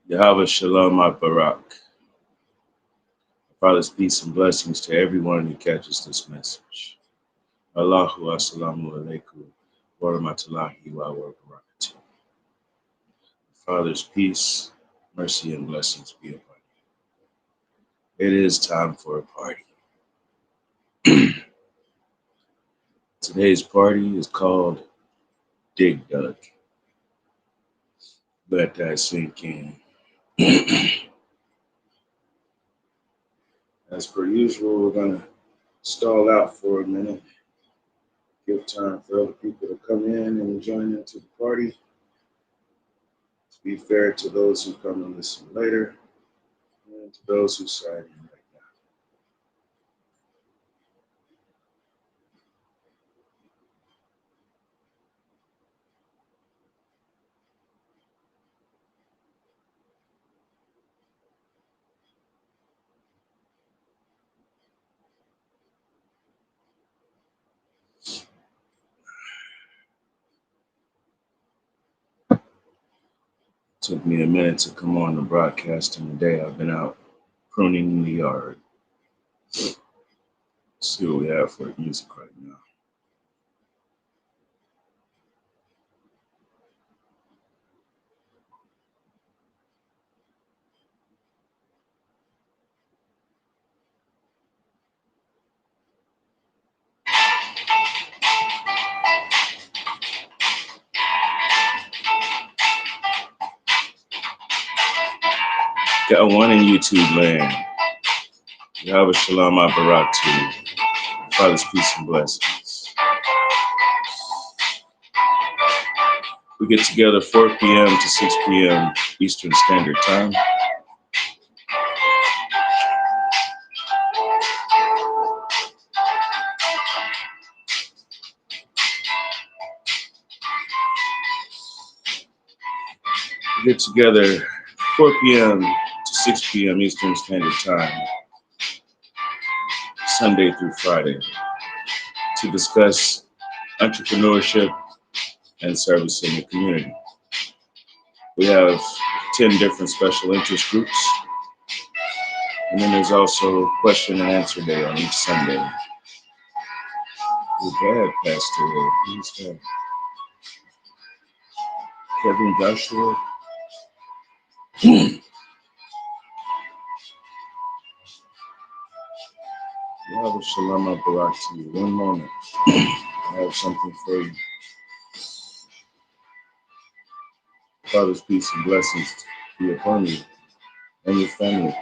Yahweh Shalom Barak. Father's peace and blessings to everyone who catches this message. Allahu Assalamu alaikum wa rahmatullahi wa barakatuh. Father's peace, mercy, and blessings be upon you. It is time for a party. Today's party is called Dig Dug. Let that sink in. As per usual, we're going to stall out for a minute, give time for other people to come in and join into the party. To be fair to those who come and listen later, and to those who sign in right now. Took me a minute to come on the broadcasting today. I've been out pruning in the yard. Let's see what we have for music right now. Got one in YouTube land. Yahweh Shalom Barak to you. Father's peace and blessings. We get together 4 p.m. to 6 p.m. Eastern Standard Time. We get together 4 p.m. to 6 p.m. Eastern Standard Time, Sunday through Friday, to discuss entrepreneurship and service in the community. We have 10 different special interest groups, and then there's also question and answer day on each Sunday. We're bad, Pastor. Who's that? Kevin Joshua. Yahweh Shalom Barak to you. One moment. I have something for you. Father's peace and blessings be upon you and your family.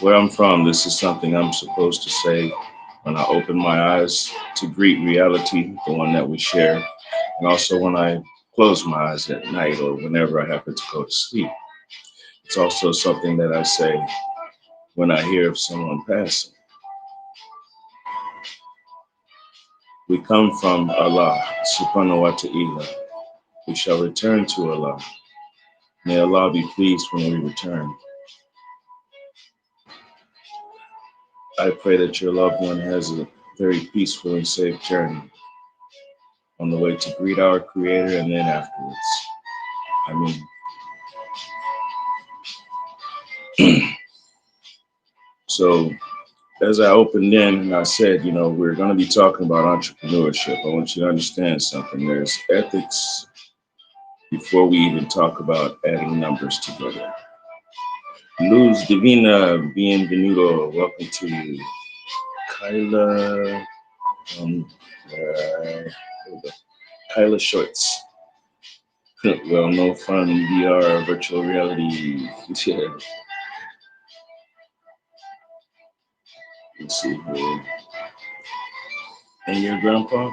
Where I'm from, this is something I'm supposed to say when I open my eyes to greet reality, the one that we share, and also when I close my eyes at night or whenever I happen to go to sleep. It's also something that I say when I hear of someone passing. We come from Allah, subhanahu wa ta'ala. We shall return to Allah. May Allah be pleased when we return. I pray that your loved one has a very peaceful and safe journey on the way to greet our Creator and then afterwards. So as I opened in and I said, we're going to be talking about entrepreneurship. I want you to understand something. There's ethics before we even talk about adding numbers together. Luz Divina, bienvenido. Welcome to you. Kyla, Kyla Shorts. Well, no fun VR, virtual reality. Yeah. Let's see here. And your grandpa?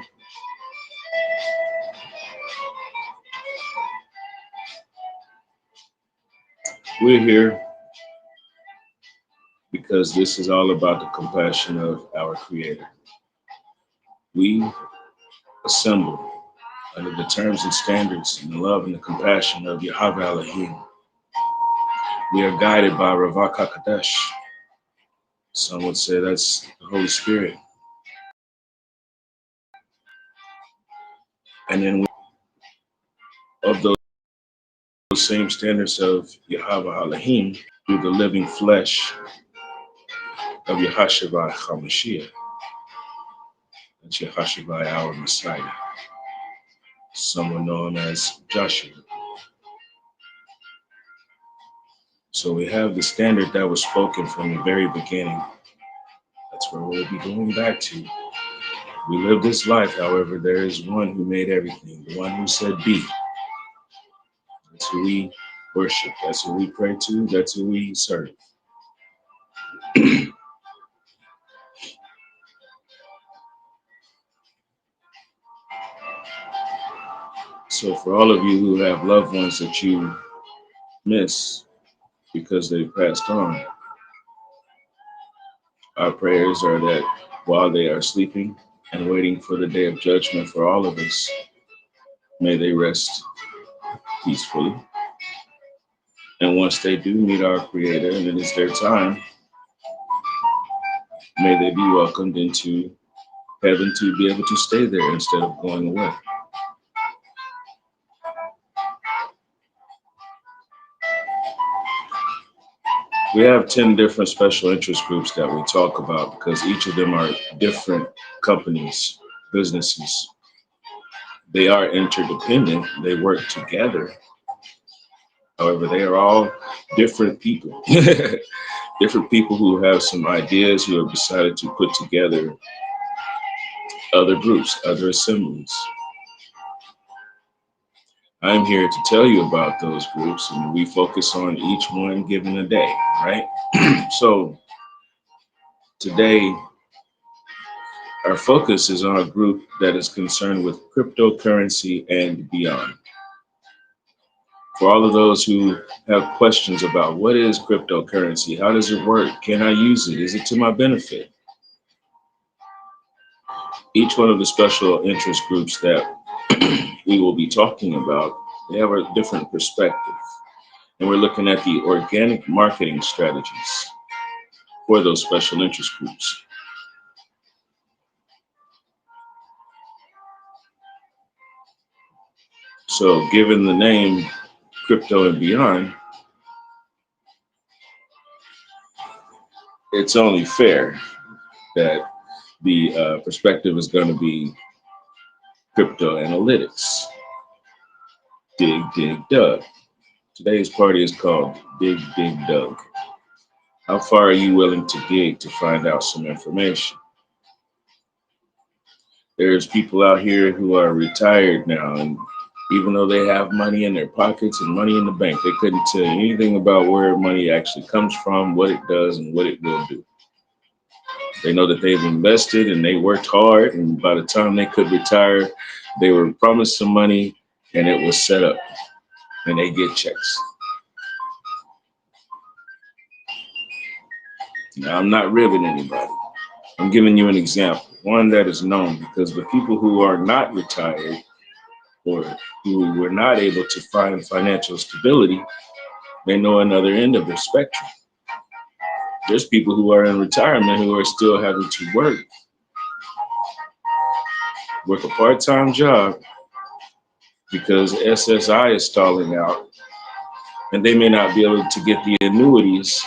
We're here because this is all about the compassion of our Creator. We assemble under the terms and standards and the love and the compassion of Yahweh Elohim. We are guided by Ravak HaKadosh. Some would say that's the Holy Spirit. And then of those same standards of Yahweh Elohim through the living flesh of Yahashua HaMashiach. That's Yahashua, our Messiah. Someone known as Joshua. So we have the standard that was spoken from the very beginning. That's where we'll be going back to. We live this life, however, there is one who made everything, the one who said be. That's who we worship, that's who we pray to, that's who we serve. So for all of you who have loved ones that you miss because they passed on, our prayers are that while they are sleeping and waiting for the day of judgment for all of us, may they rest peacefully. And once they do meet our Creator and it is their time, may they be welcomed into heaven to be able to stay there instead of going away. We have 10 different special interest groups that we talk about because each of them are different companies, businesses. They are interdependent, they work together. However, they are all different people. Different people who have some ideas, who have decided to put together other groups, other assemblies. I'm here to tell you about those groups, and we focus on each one given a day, right? So today, our focus is on a group that is concerned with cryptocurrency and beyond. For all of those who have questions about what is cryptocurrency, how does it work, can I use it, is it to my benefit? Each one of the special interest groups that we will be talking about, they have a different perspective. And we're looking at the organic marketing strategies for those special interest groups. So given the name Crypto and Beyond, it's only fair that the perspective is going to be crypto analytics. Dig, dig, dug. Today's party is called Dig, dig, dug. How far are you willing to dig to find out some information? There's people out here who are retired now, and even though they have money in their pockets and money in the bank, they couldn't tell you anything about where money actually comes from, what it does, and what it will do. They know that they've invested and they worked hard, and by the time they could retire, they were promised some money and it was set up, and they get checks. Now, I'm not ribbing anybody. I'm giving you an example, one that is known, because the people who are not retired or who were not able to find financial stability, they know another end of the spectrum. There's people who are in retirement who are still having to work a part-time job because SSI is stalling out, and they may not be able to get the annuities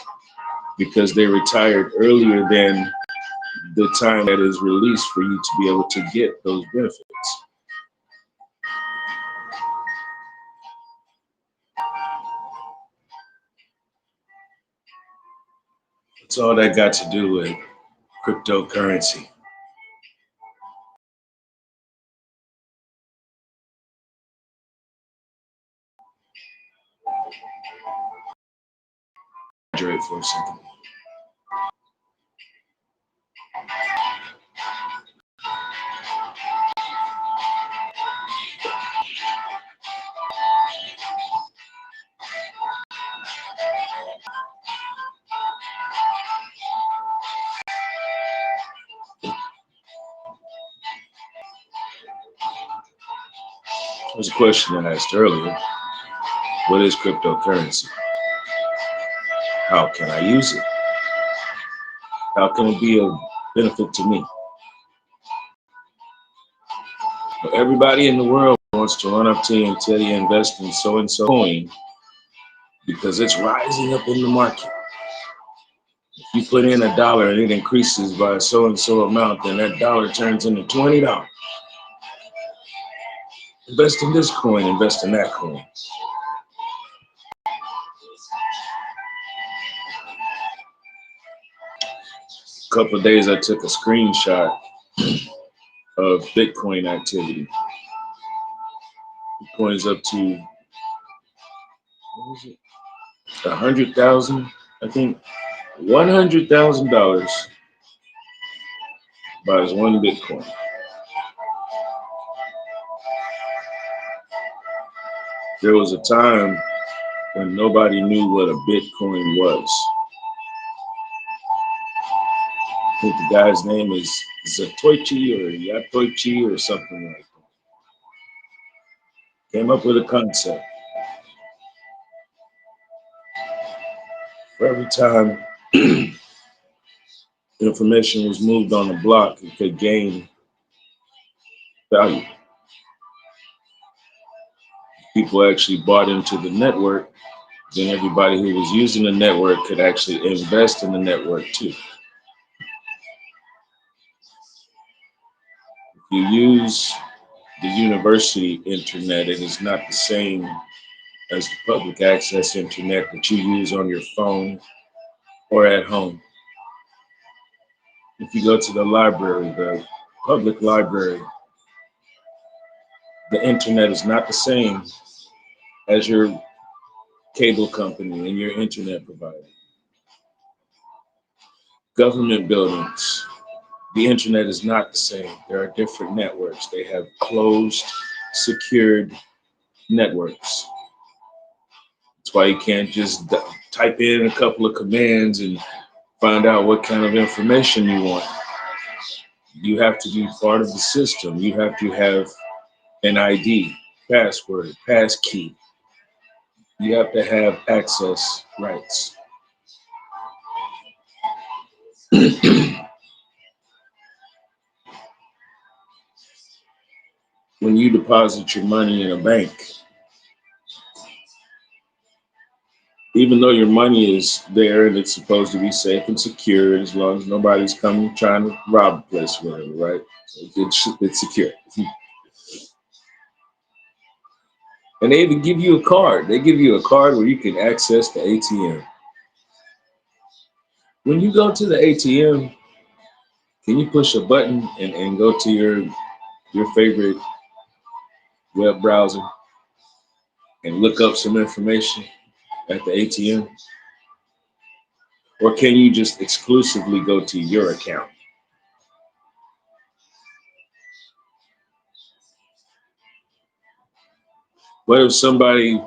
because they retired earlier than the time that is released for you to be able to get those benefits. What's all that got to do with cryptocurrency? Hydrate for a second. There's a question I asked earlier. What is cryptocurrency? How can I use it? How can it be of benefit to me? But everybody in the world wants to run up to you and tell you invest in so and so coin because it's rising up in the market. If you put in $1 and it increases by so and so amount, then that dollar turns into $20. Invest in this coin, invest in that coin. A couple of days I took a screenshot of Bitcoin activity. Bitcoin's up to, what was it? 100,000, I think. $100,000 buys one Bitcoin. There was a time when nobody knew what a Bitcoin was. I think the guy's name is Satoshi or Yatoichi or something like that. Came up with a concept. For every time information was moved on the block, it could gain value. People actually bought into the network, then everybody who was using the network could actually invest in the network too. If you use the university internet, it is not the same as the public access internet that you use on your phone or at home. If you go to the library, the public library, the internet is not the same as your cable company and your internet provider. Government buildings, the internet is not the same. There are different networks. They have closed, secured networks. That's why you can't just type in a couple of commands and find out what kind of information you want. You have to be part of the system. You have to have an ID, password, passkey. You have to have access rights. When you deposit your money in a bank, even though your money is there and it's supposed to be safe and secure, as long as nobody's coming trying to rob the place or whatever, right? It's secure. And they even give you a card. They give you a card where you can access the ATM. When you go to the ATM, can you push a button and go to your favorite web browser and look up some information at the ATM? Or can you just exclusively go to your account? What if somebody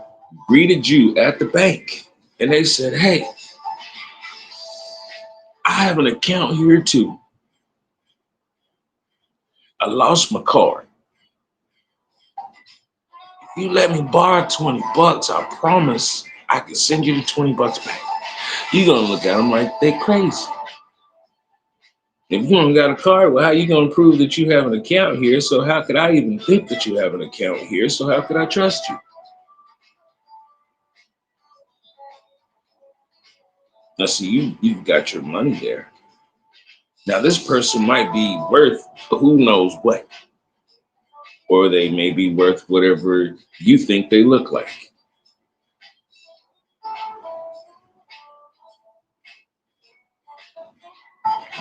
greeted you at the bank and they said, hey, I have an account here too. I lost my card. If you let me borrow $20, I promise I can send you the $20 back. You're gonna look at them like they crazy. If you don't got a card, well, how you gonna prove that you have an account here? So how could I even think that you have an account here? So how could I trust you? Now see, you've got your money there. Now this person might be worth who knows what. Or they may be worth whatever you think they look like.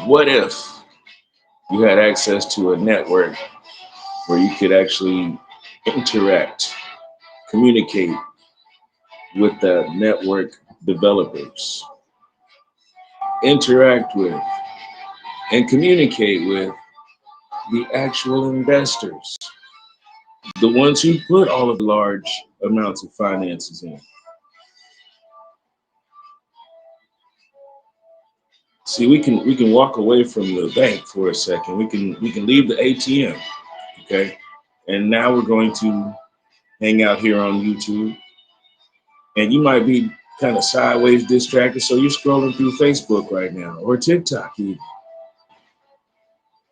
What if you had access to a network where you could actually interact, communicate with the network developers, interact with, and communicate with the actual investors, the ones who put all of the large amounts of finances in? See, we can walk away from the bank for a second. We can leave the ATM, okay? And now we're going to hang out here on YouTube, and you might be kind of sideways distracted, so you're scrolling through Facebook right now, or TikTok, even,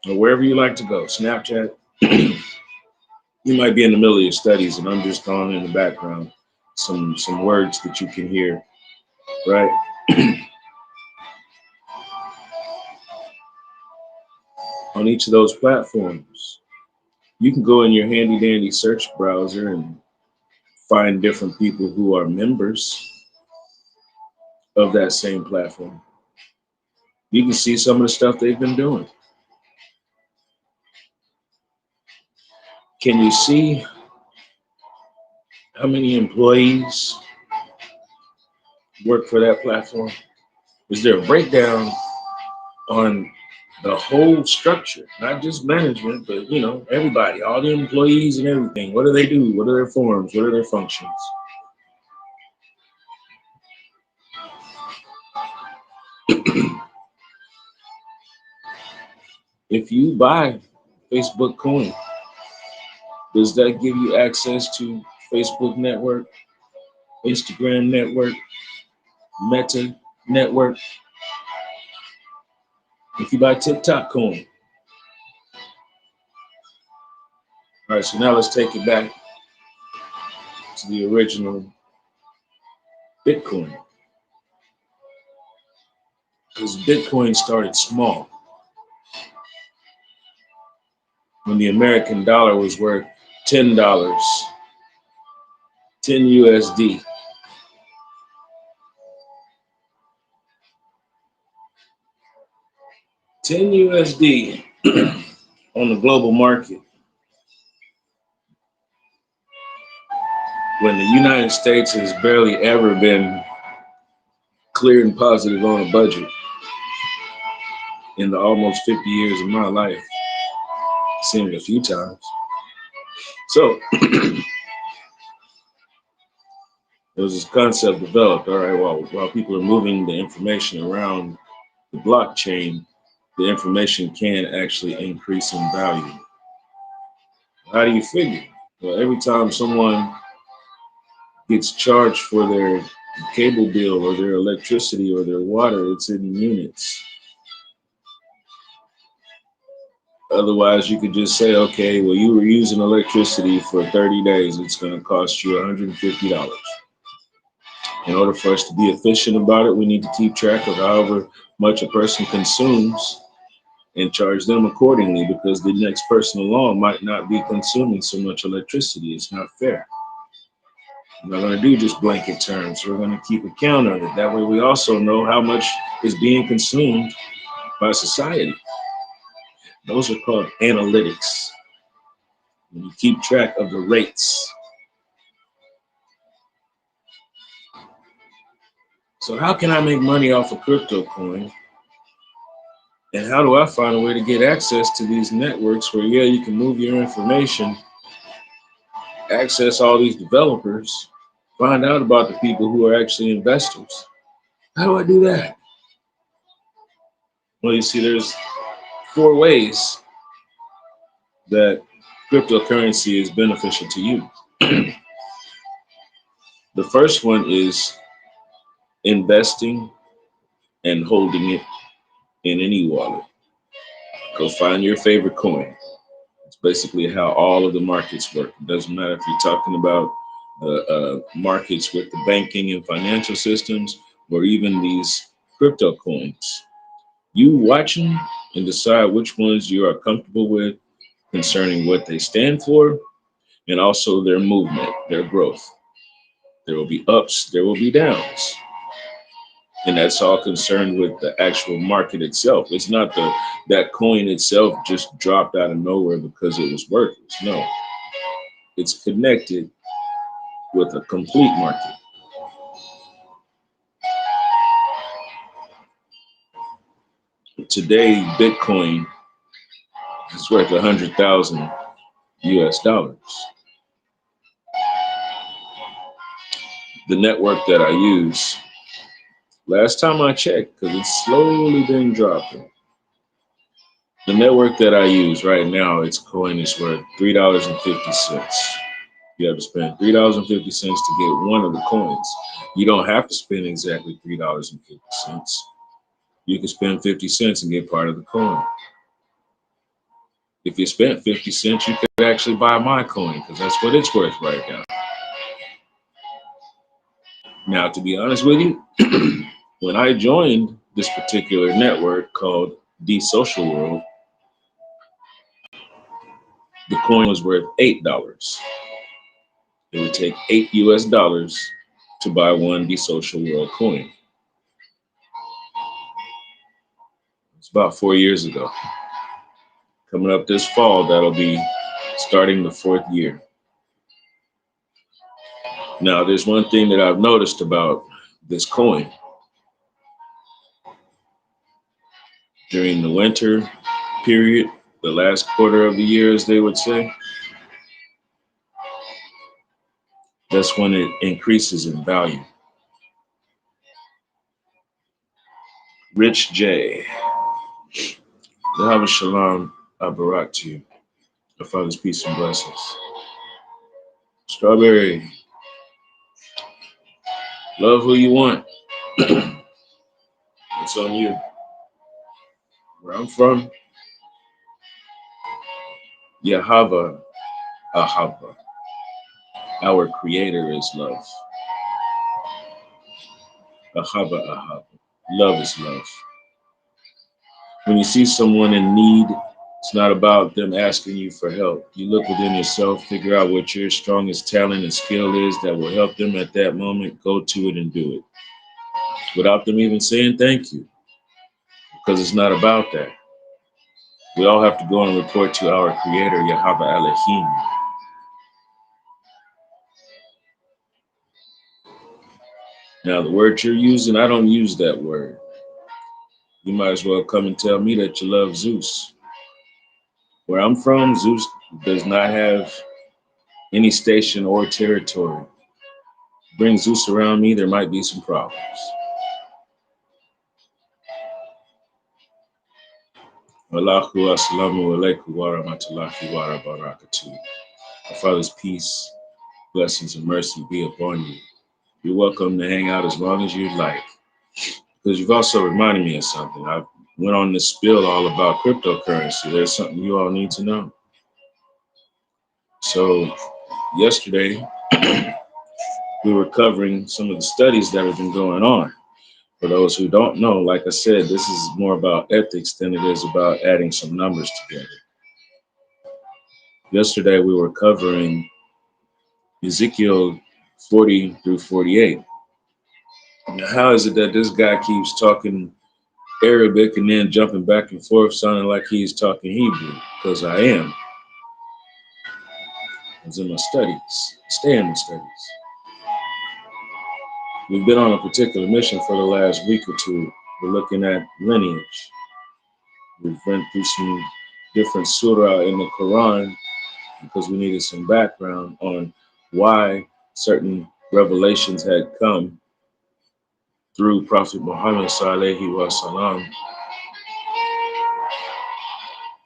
or wherever you like to go, Snapchat. You might be in the middle of your studies, and I'm just throwing in the background some words that you can hear, right? On each of those platforms, you can go in your handy dandy search browser and find different people who are members of that same platform. You can see some of the stuff they've been doing. Can you see how many employees work for that platform? Is there a breakdown on the whole structure, not just management, but everybody, all the employees and everything? What do they do? What are their forms? What are their functions? If you buy Facebook coin, does that give you access to Facebook network, Instagram network, Meta network? If you buy TikTok coin. All right, so now let's take it back to the original Bitcoin. Because Bitcoin started small. When the American dollar was worth $10, 10 USD. 10 USD on the global market, when the United States has barely ever been clear and positive on a budget in the almost 50 years of my life. Seen it a few times. So there was this concept developed. All right, while people are moving the information around the blockchain, the information can actually increase in value. How do you figure? Well, every time someone gets charged for their cable bill or their electricity or their water, it's in units. Otherwise, you could just say, okay, well, you were using electricity for 30 days. It's going to cost you $150. In order for us to be efficient about it, we need to keep track of however much a person consumes and charge them accordingly, because the next person along might not be consuming so much electricity. It's not fair. We're not going to do just blanket terms. We're going to keep account of it. That way we also know how much is being consumed by society. Those are called analytics. When you keep track of the rates. So how can I make money off of crypto coin? And how do I find a way to get access to these networks where, yeah, you can move your information, access all these developers, find out about the people who are actually investors? How do I do that? Well, you see, there's 4 ways that cryptocurrency is beneficial to you. The first one is investing and holding it in any wallet. Go find your favorite coin. It's basically how all of the markets work. It doesn't matter if you're talking about the markets with the banking and financial systems, or even these crypto coins. You watch them and decide which ones you are comfortable with concerning what they stand for, and also their movement, their growth. There will be ups, there will be downs. And that's all concerned with the actual market itself. It's not that coin itself just dropped out of nowhere because it was worthless. No, it's connected with a complete market. Today, Bitcoin is worth 100,000 US dollars. The network that I use, last time I checked, because it's slowly been dropping. The network that I use right now, its coin is worth $3.50. You have to spend $3.50 to get one of the coins. You don't have to spend exactly $3.50. You can spend 50 cents and get part of the coin. If you spent 50 cents, you could actually buy my coin because that's what it's worth right now. Now, to be honest with you, when I joined this particular network called The Social World, the coin was worth $8. It would take $8 to buy one The Social World coin. It's about 4 years ago. Coming up this fall, that'll be starting the 4th year. Now, there's one thing that I've noticed about this coin. During the winter period, the last quarter of the year, as they would say, that's when it increases in value. Rich J. Yahweh Shalom Abarak to you. The Father's peace and blessings. Strawberry, love who you want. It's on you. Where I'm from, Yahweh Ahava. Our creator is love. Ahava Ahava. Love is love. When you see someone in need, it's not about them asking you for help. You look within yourself, figure out what your strongest talent and skill is that will help them at that moment, go to it and do it. Without them even saying thank you. Because it's not about that. We all have to go and report to our creator, Yahweh Elohim. Now, the word you're using, I don't use that word. You might as well come and tell me that you love Zeus. Where I'm from, Zeus does not have any station or territory. Bring Zeus around me, there might be some problems. Allahu assalamu alaikum wa rahmatullahi wa barakatuh. My Father's peace, blessings, and mercy be upon you. You're welcome to hang out as long as you'd like. Because you've also reminded me of something. I went on this spill all about cryptocurrency. There's something you all need to know. So yesterday, we were covering some of the studies that have been going on. For those who don't know, like I said, this is more about ethics than it is about adding some numbers together. Yesterday, we were covering Ezekiel 40 through 48. Now, how is it that this guy keeps talking Arabic and then jumping back and forth, sounding like he's talking Hebrew? Because I am. It's in my studies. Stay in my studies. We've been on a particular mission for the last week or two. We're looking at lineage. We've went through some different surah in the Quran because we needed some background on why certain revelations had come through Prophet Muhammad sallallahu alaihi wasallam.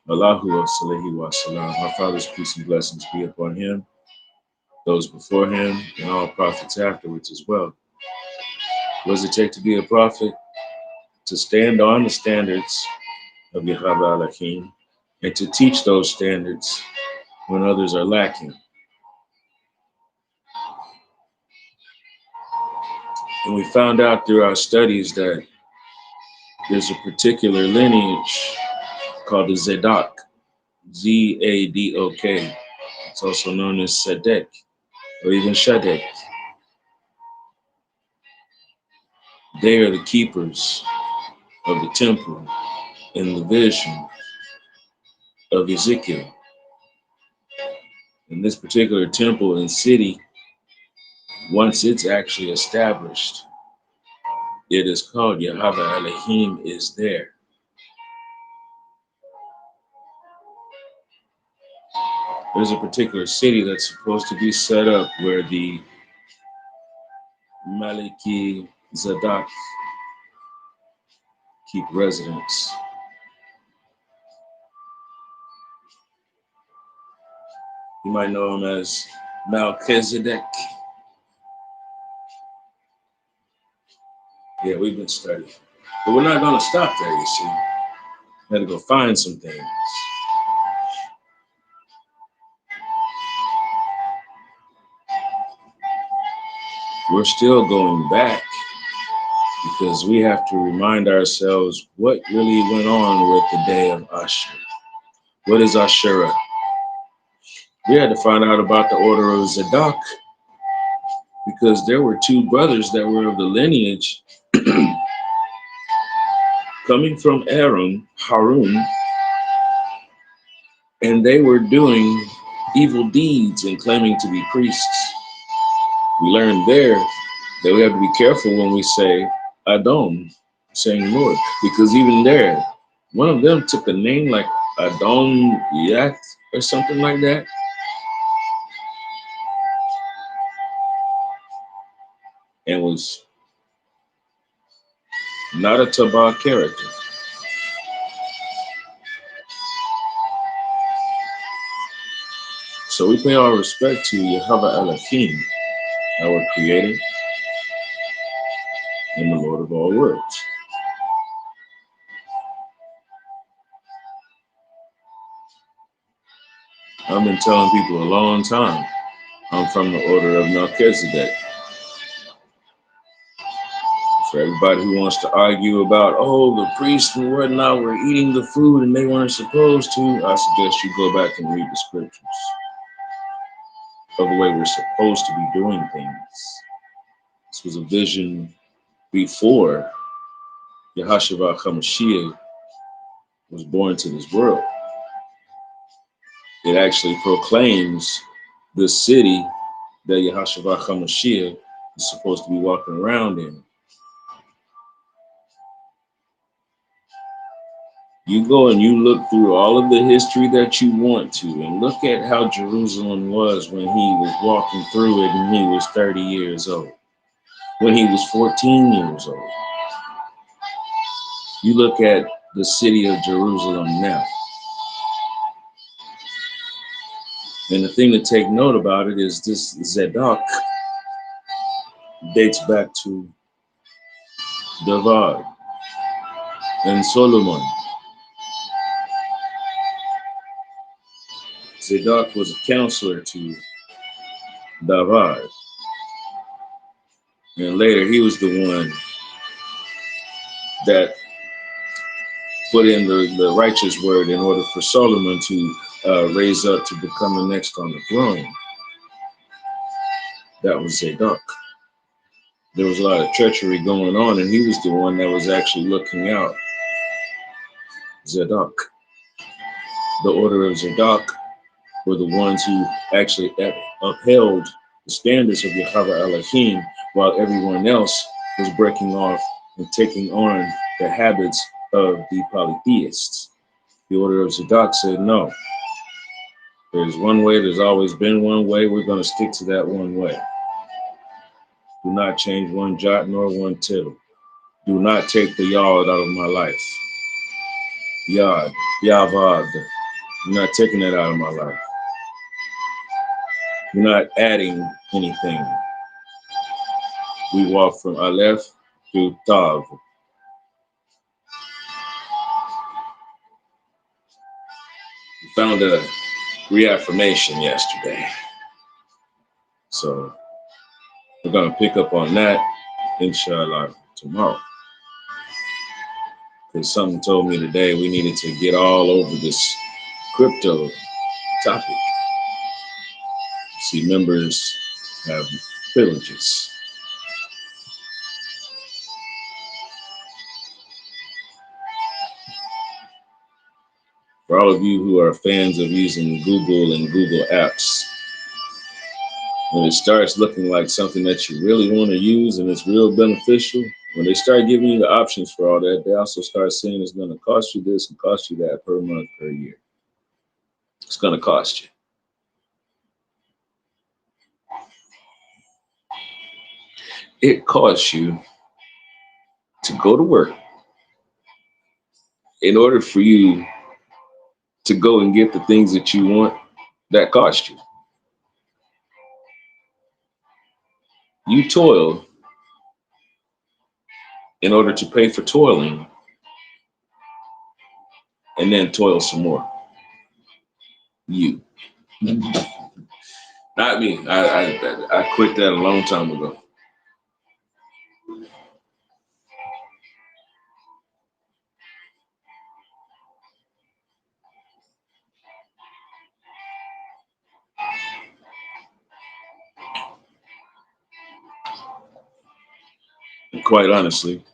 Allahu sallallahu wasallam. Our Father's peace and blessings be upon him, those before him, and all prophets afterwards as well. What does it take to be a prophet? To stand on the standards of Yahweh Elohim and to teach those standards when others are lacking. And we found out through our studies that there's a particular lineage called the Zadok, Z-A-D-O-K. It's also known as Sadek or even Shadek. They are the keepers of the temple in the vision of Ezekiel. In this particular temple and city, once it's actually established, it is called Yahweh Elohim is there. There's a particular city that's supposed to be set up where the Maliki Zadok keep residence. You might know him as Melchizedek. Yeah, we've been studying. But we're not going to stop there, you see. Got to go find some things. We're still going back because we have to remind ourselves what really went on with the day of Ashura. What is Ashura? We had to find out about the order of Zadok because there were two brothers that were of the lineage coming from Harun, and they were doing evil deeds and claiming to be priests. We learned there that we have to be careful when we say Adon, saying Lord, because even there, one of them took a name like Adon Yath or something like that. And was not a Tabah character. So we pay our respect to Yahweh Elohim, our creator and the Lord of all worlds. I've been telling people a long time, I'm from the order of Melchizedek. For everybody who wants to argue about, oh, the priests and whatnot were eating the food and they weren't supposed to, I suggest you go back and read the scriptures of the way we're supposed to be doing things. This was a vision before Yahashua HaMashiach was born to this world. It actually proclaims the city that Yahashua HaMashiach is supposed to be walking around in. You go and you look through all of the history that you want to and look at how Jerusalem was when he was walking through it and he was 30 years old, when he was 14 years old. You look at the city of Jerusalem now. And the thing to take note about it is this Zadok dates back to David and Solomon. Zadok was a counselor to David. And later he was the one that put in the righteous word in order for Solomon to raise up to become the next on the throne. That was Zadok. There was a lot of treachery going on, and he was the one that was actually looking out. Zadok. The order of Zadok were the ones who actually upheld the standards of Yahweh Elohim, while everyone else was breaking off and taking on the habits of the polytheists. The order of Zadok said, no, there's one way, there's always been one way, we're going to stick to that one way. Do not change one jot nor one tittle. Do not take the yod out of my life. Yod, yavad. You're not taking that out of my life. You're not adding anything. We walk from Aleph to Tav. We found a reaffirmation yesterday. So we're going to pick up on that, inshallah, tomorrow. Because something told me today we needed to get all over this crypto topic. See, members have privileges. For all of you who are fans of using Google and Google Apps, when it starts looking like something that you really want to use and it's real beneficial, when they start giving you the options for all that, they also start saying it's going to cost you this and cost you that per month, per year. It's going to cost you. It costs you to go to work in order for you to go and get the things that you want. That cost you. You toil in order to pay for toiling and then toil some more. You. Not me. I quit that a long time ago. And quite honestly,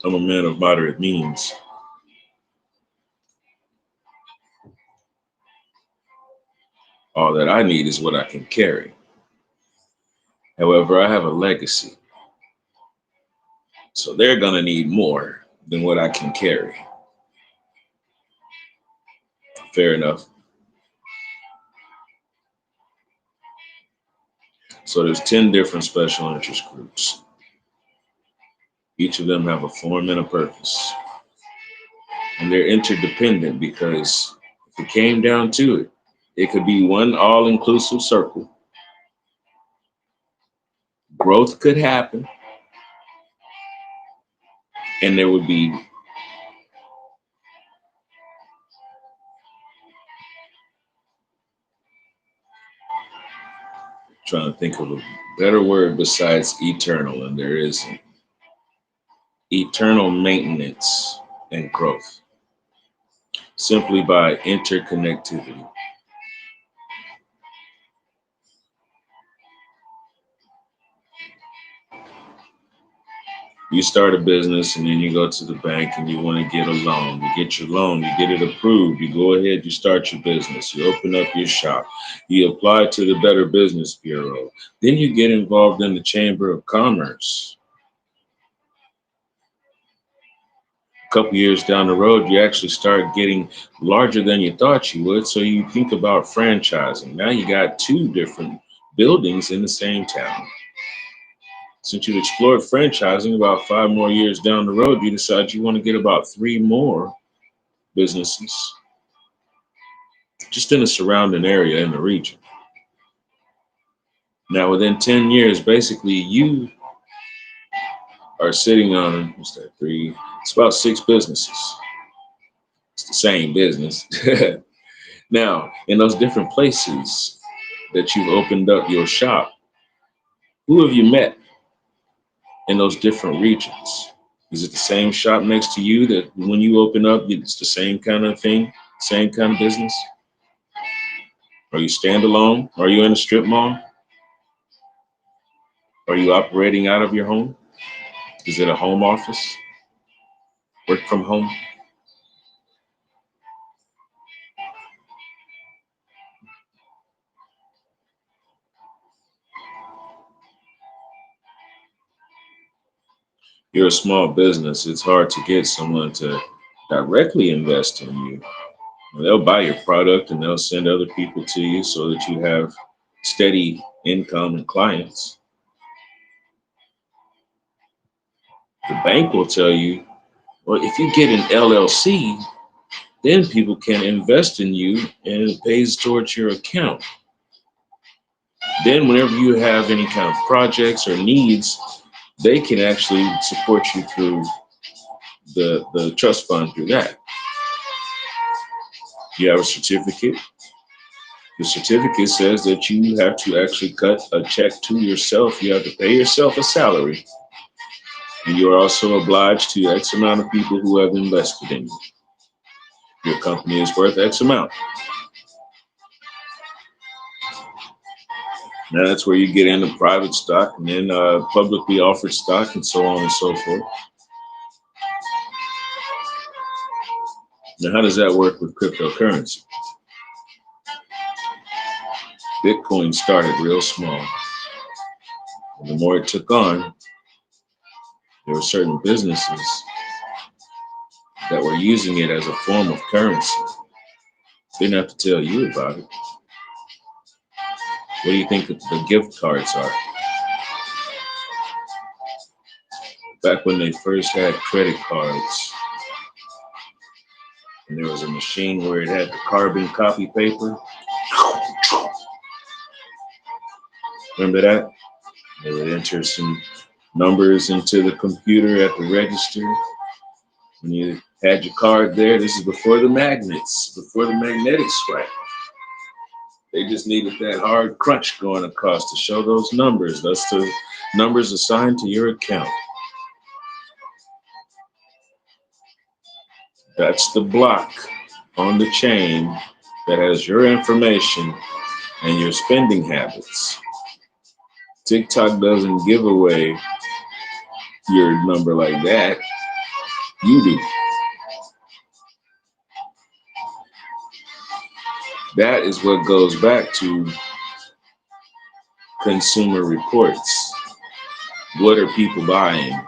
I'm a man of moderate means. All that I need is what I can carry. However, I have a legacy, so they're going to need more than what I can carry. Fair enough. So there's 10 different special interest groups. Each of them have a form and a purpose. And they're interdependent because if it came down to it, it could be one all-inclusive circle. Growth could happen, and there would be trying to think of a better word besides eternal, and there isn't. Eternal maintenance and growth simply by interconnectivity. You start a business and then you go to the bank and you want to get a loan. You get your loan, you get it approved. You go ahead, you start your business. You open up your shop. You apply to the Better Business Bureau. Then you get involved in the Chamber of Commerce. A couple years down the road, you actually start getting larger than you thought you would. So you think about franchising. Now you got two different buildings in the same town. Since you've explored franchising, about 5 more years down the road, you decide you want to get about 3 more businesses just in the surrounding area in the region. Now, within 10 years, basically, you are sitting on, what's that, three? It's about 6 businesses. It's the same business. Now, in those different places that you've opened up your shop, who have you met in those different regions? Is it the same shop next to you that when you open up, it's the same kind of thing, same kind of business? Are you standalone? Are you in a strip mall? Are you operating out of your home? Is it a home office? Work from home? You're a small business. It's hard to get someone to directly invest in you. They'll buy your product and they'll send other people to you so that you have steady income and clients. The bank will tell you, well, if you get an LLC, then people can invest in you and it pays towards your account. Then whenever you have any kind of projects or needs, they can actually support you through the trust fund through that. You have a certificate. The certificate says that you have to actually cut a check to yourself. You have to pay yourself a salary. And you're also obliged to X amount of people who have invested in you. Your company is worth X amount. Now that's where you get into private stock and then publicly offered stock and so on and so forth. Now, how does that work with cryptocurrency? Bitcoin started real small. And the more it took on, there were certain businesses that were using it as a form of currency. Didn't have to tell you about it. What do you think the gift cards are? Back when they first had credit cards, and there was a machine where it had the carbon copy paper. Remember that? They would enter some numbers into the computer at the register. When you had your card there, this is before the magnets, before the magnetic stripe. They just needed that hard crunch going across to show those numbers. That's the numbers assigned to your account. That's the block on the chain that has your information and your spending habits. TikTok doesn't give away your number like that. You do. That is what goes back to Consumer Reports. What are people buying?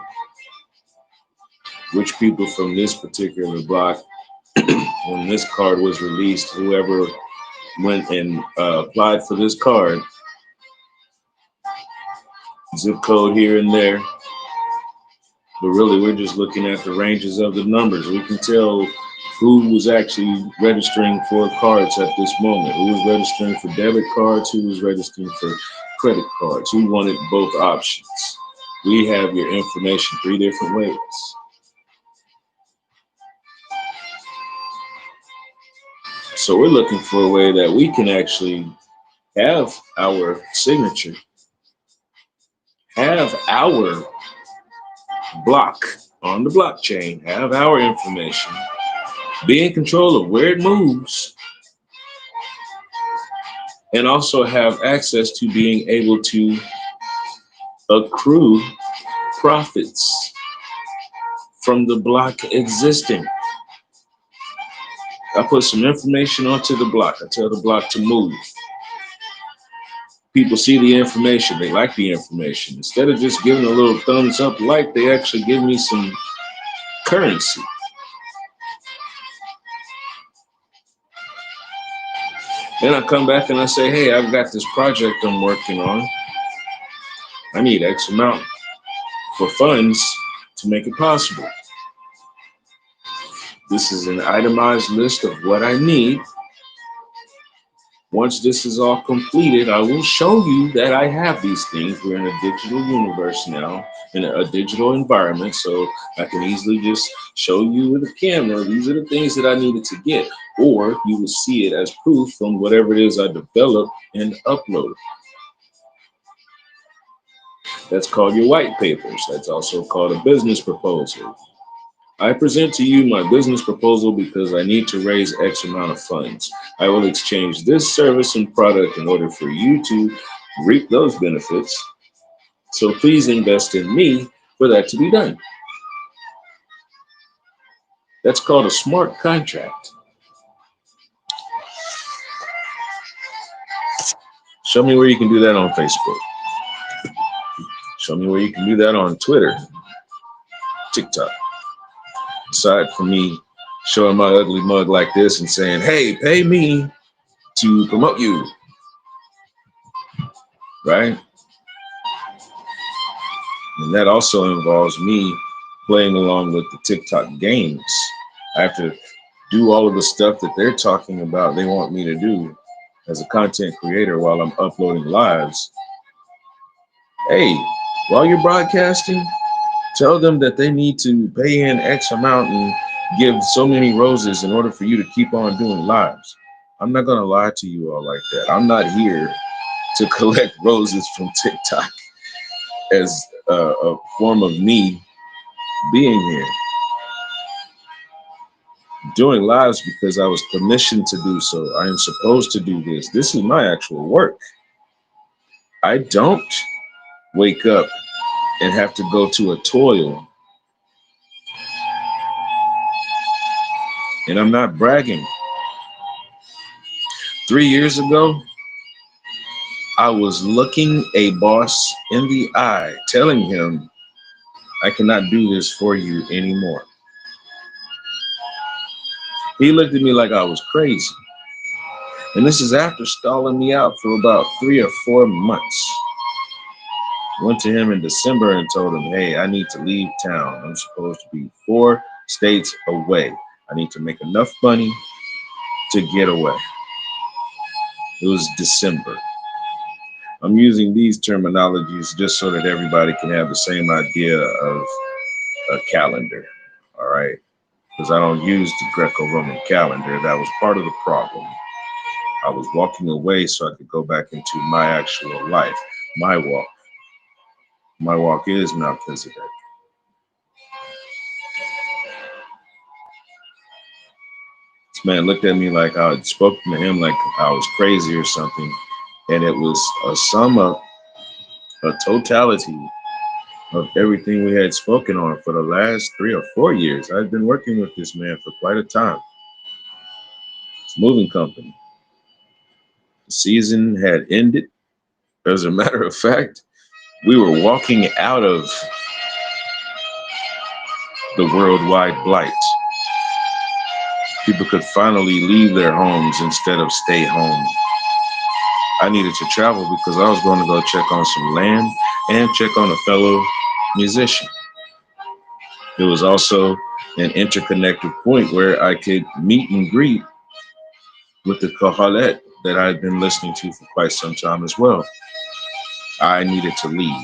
Which people from this particular block, when this card was released, whoever went and applied for this card, zip code here and there. But really, we're just looking at the ranges of the numbers. We can tell who was actually registering for cards at this moment, who was registering for debit cards, who was registering for credit cards, who wanted both options. We have your information 3 different ways. So we're looking for a way that we can actually have our signature, have our block on the blockchain, have our information, be in control of where it moves, and also have access to being able to accrue profits from the block existing. I put some information onto the block. I tell the block to move. People see the information. They like the information. Instead of just giving a little thumbs up like, they actually give me some currency. Then I come back and I say, hey, I've got this project I'm working on. I need X amount for funds to make it possible. This is an itemized list of what I need. Once this is all completed, I will show you that I have these things. We're in a digital universe now, in a digital environment, so I can easily just show you with a camera, these are the things that I needed to get, or you will see it as proof from whatever it is I developed and uploaded. That's called your white papers. That's also called a business proposal. I present to you my business proposal because I need to raise X amount of funds. I will exchange this service and product in order for you to reap those benefits. So please invest in me for that to be done. That's called a smart contract. Show me where you can do that on Facebook. Show me where you can do that on Twitter, TikTok. Aside from me showing my ugly mug like this and saying, hey, pay me to promote you, right? And that also involves me playing along with the TikTok games. I have to do all of the stuff that they're talking about they want me to do as a content creator while I'm uploading lives. Hey, while you're broadcasting, tell them that they need to pay in X amount and give so many roses in order for you to keep on doing lives. I'm not going to lie to you all like that. I'm not here to collect roses from TikTok as a form of me being here. Doing lives because I was commissioned to do so. I am supposed to do this. This is my actual work. I don't wake up and have to go to a toil. And I'm not bragging. 3 years ago, I was looking a boss in the eye, telling him, I cannot do this for you anymore. He looked at me like I was crazy. And this is after stalling me out for about 3 or 4 months. Went to him in December and told him, hey, I need to leave town. I'm supposed to be 4 states away. I need to make enough money to get away. It was December. I'm using these terminologies just so that everybody can have the same idea of a calendar. All right. Because I don't use the Greco-Roman calendar. That was part of the problem. I was walking away so I could go back into my actual life, my walk. My walk is Melchizedek. This man looked at me like I had spoken to him like I was crazy or something. And it was a sum up, a totality of everything we had spoken on for the last 3 or 4 years. I've been working with this man for quite a time. It's a moving company. The season had ended. As a matter of fact, we were walking out of the worldwide blight. People could finally leave their homes instead of stay home. I needed to travel because I was going to go check on some land and check on a fellow musician. It was also an interconnected point where I could meet and greet with the Kohelet that I'd been listening to for quite some time as well. I needed to leave.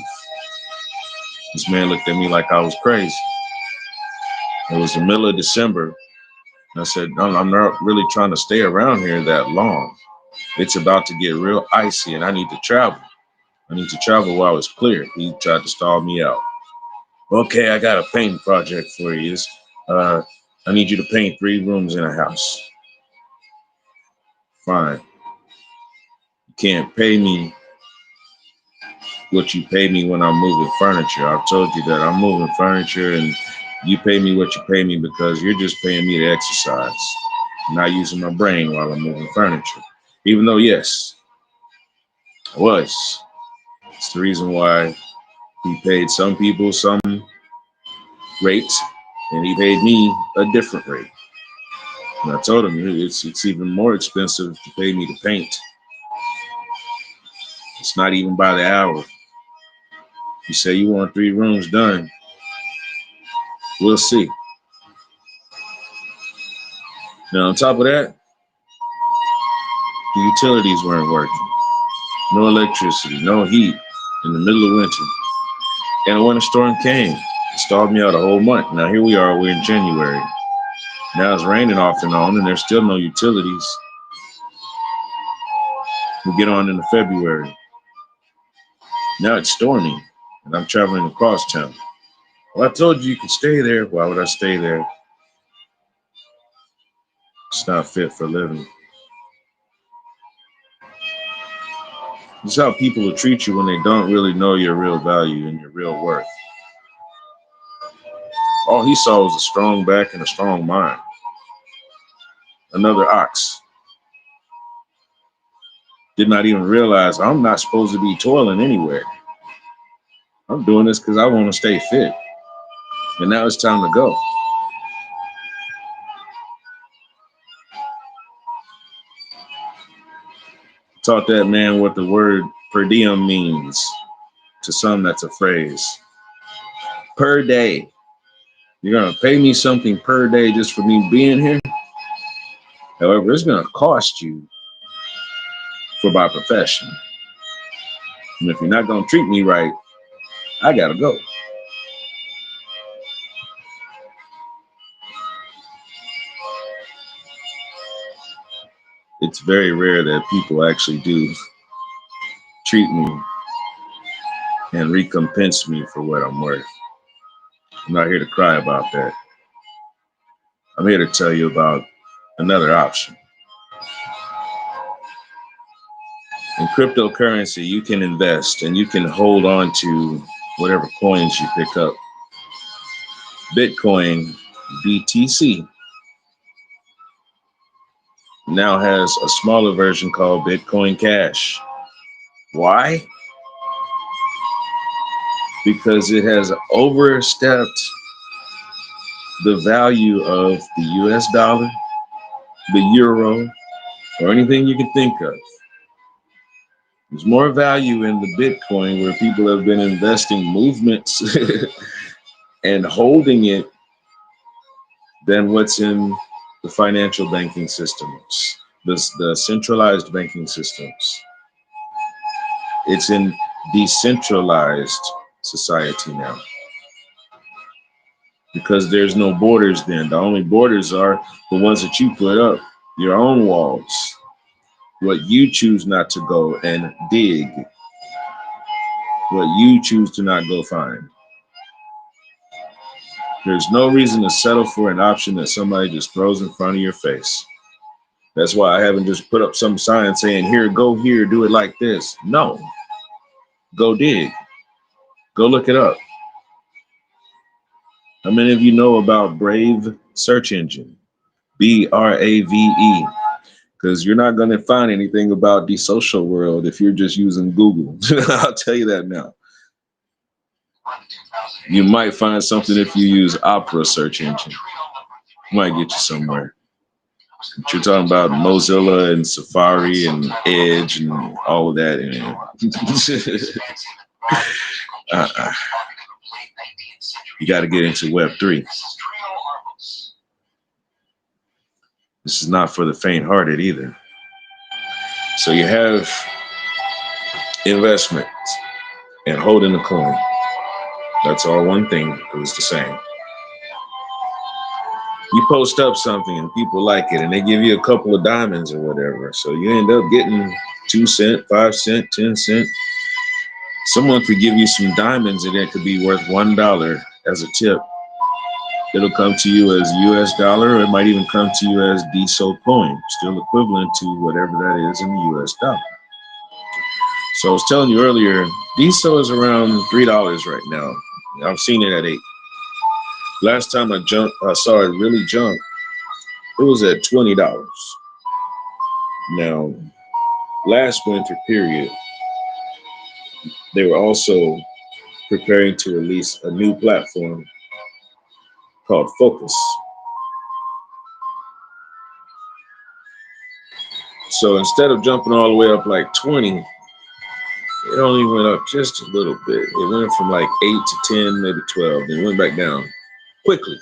This man looked at me like I was crazy. It was the middle of December. And I said, no, I'm not really trying to stay around here that long. It's about to get real icy and I need to travel. I need to travel while it's clear. He tried to stall me out. Okay, I got a painting project for you. I need you to paint 3 rooms in a house. Fine. You can't pay me what you pay me when I'm moving furniture. I've told you that I'm moving furniture and you pay me what you pay me because you're just paying me to exercise. I'm not using my brain while I'm moving furniture. Even though, yes, I was. It's the reason why he paid some people some rate and he paid me a different rate. And I told him it's even more expensive to pay me to paint. It's not even by the hour. You say you want 3 rooms done. We'll see. Now, on top of that, the utilities weren't working. No electricity, no heat in the middle of winter. And a winter storm came. It stalled me out a whole month. Now, here we are, we're in January. Now it's raining off and on, and there's still no utilities. We get on into February. Now it's storming, and I'm traveling across town. Well, I told you could stay there. Why would I stay there? It's not fit for living. This is how people will treat you when they don't really know your real value and your real worth. All he saw was a strong back and a strong mind. Another ox. Did not even realize I'm not supposed to be toiling anywhere. I'm doing this because I want to stay fit. And now it's time to go. Taught that man what the word per diem means. To some, that's a phrase. Per day. You're going to pay me something per day just for me being here? However, it's going to cost you for my profession. And if you're not going to treat me right, I got to go. It's very rare that people actually do treat me and recompense me for what I'm worth. I'm not here to cry about that. I'm here to tell you about another option. In cryptocurrency, you can invest and you can hold on to whatever coins you pick up. Bitcoin, BTC, now has a smaller version called Bitcoin Cash. Why? Because it has overstepped the value of the US dollar, the euro, or anything you can think of. There's more value in the Bitcoin where people have been investing movements and holding it than what's in the financial banking systems, the centralized banking systems. It's in decentralized society now because there's no borders then. The only borders are the ones that you put up, your own walls, what you choose not to go and dig, what you choose to not go find. There's no reason to settle for an option that somebody just throws in front of your face. That's why I haven't just put up some sign saying, here, go here, do it like this. No, go dig, go look it up. How many of you know about Brave search engine? BRAVE. Because you're not going to find anything about the social world if you're just using Google. I'll tell you that now. You might find something if you use Opera search engine. Might get you somewhere. But you're talking about Mozilla and Safari and Edge and all of that. You got to get into Web3. This is not for the faint-hearted either. So you have investment and holding the coin. That's all one thing. It was the same. You post up something and people like it and they give you a couple of diamonds or whatever. So you end up getting 2 cents, 5 cents, 10 cents. Someone could give you some diamonds and it could be worth $1 as a tip. It'll come to you as US dollar, or it might even come to you as DSO coin, still equivalent to whatever that is in the US dollar. So I was telling you earlier, DSO is around $3 right now. I've seen it at 8. Last time I saw it really jump, it was at $20. Now, last winter period, they were also preparing to release a new platform called Focus. So instead of jumping all the way up like 20, it only went up just a little bit. It went from like 8 to 10, maybe 12, then went back down quickly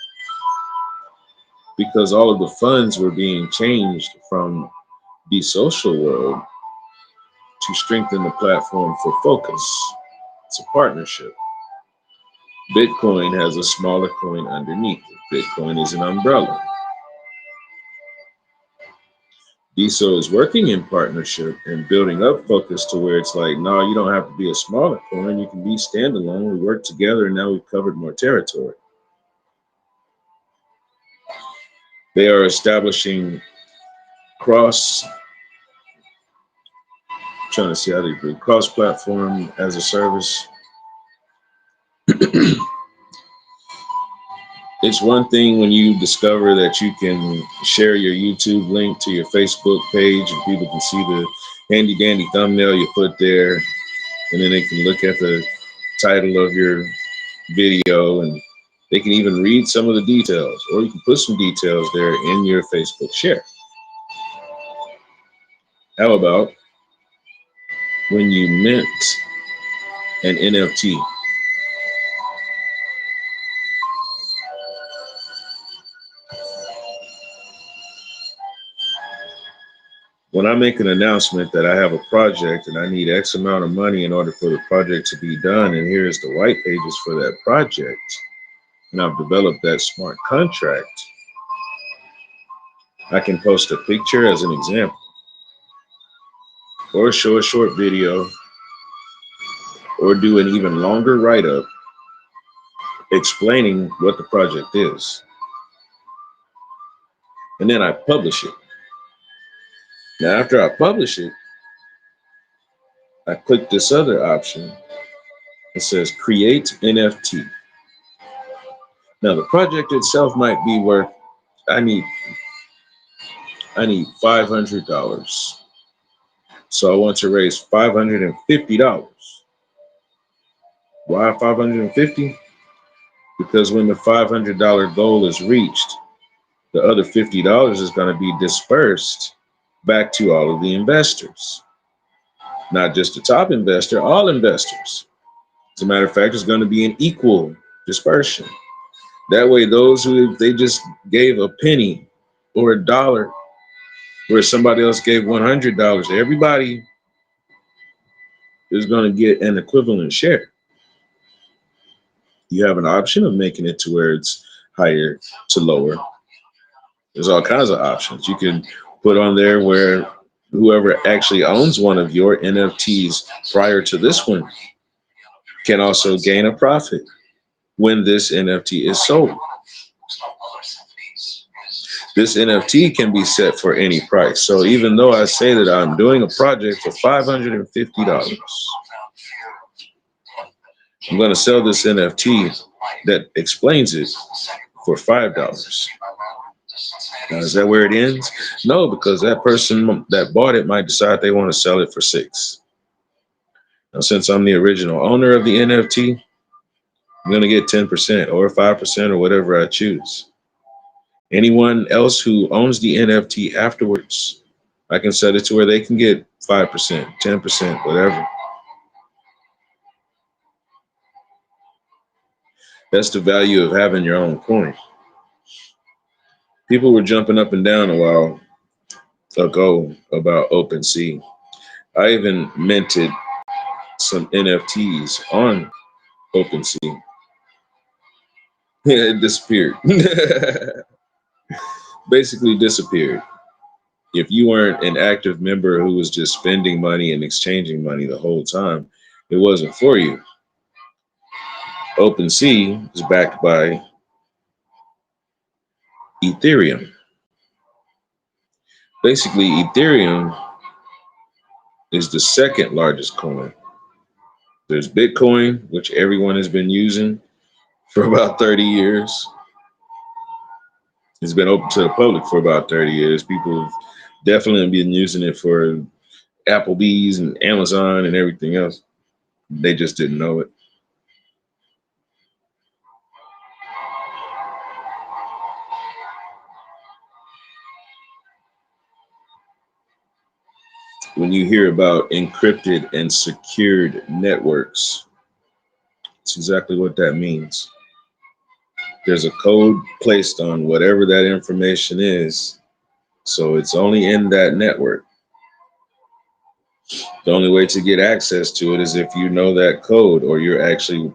because all of the funds were being changed from the social world to strengthen the platform for Focus. It's a partnership. Bitcoin has a smaller coin underneath it. Bitcoin is an umbrella. DSO is working in partnership and building up Focus to where it's like, no, you don't have to be a smaller coin. You can be standalone. We work together and now we've covered more territory. They are establishing cross-platform as a service. It's one thing when you discover that you can share your YouTube link to your Facebook page and people can see the handy dandy thumbnail you put there, and then they can look at the title of your video and they can even read some of the details, or you can put some details there in your Facebook share. How about when you mint an NFT? When I make an announcement that I have a project and I need X amount of money in order for the project to be done, and here's the white pages for that project, and I've developed that smart contract, I can post a picture as an example, or show a short video, or do an even longer write-up explaining what the project is. And then I publish it. Now, after I publish it, I click this other option. It says create NFT. Now, the project itself might be worth, I need $500. So I want to raise $550. Why $550? Because when the $500 goal is reached, the other $50 is going to be dispersed back to all of the investors. Not just the top investor, all investors. As a matter of fact, it's going to be an equal dispersion. That way, those who, if they just gave a penny or a dollar, where somebody else gave $100, everybody is going to get an equivalent share. You have an option of making it to where it's higher to lower. There's all kinds of options. You can put on there where whoever actually owns one of your NFTs prior to this one can also gain a profit when this NFT is sold. This NFT can be set for any price. So even though I say that I'm doing a project for $550, I'm going to sell this NFT that explains it for $5. Now, is that where it ends? No, because that person that bought it might decide they want to sell it for $6. Now, since I'm the original owner of the NFT, I'm going to get 10% or 5% or whatever I choose. Anyone else who owns the NFT afterwards, I can set it to where they can get 5%, 10%, whatever. That's the value of having your own coin. People were jumping up and down a while ago about OpenSea. I even minted some NFTs on OpenSea. It disappeared. Basically disappeared. If you weren't an active member who was just spending money and exchanging money the whole time, it wasn't for you. OpenSea is backed by Ethereum. Basically, Ethereum is the second largest coin. There's Bitcoin, which everyone has been using for about 30 years. It's been open to the public for about 30 years. People have definitely been using it for Applebee's and Amazon and everything else. They just didn't know it. When you hear about encrypted and secured networks, it's exactly what that means. There's a code placed on whatever that information is, so it's only in that network. The only way to get access to it is if you know that code or you're actually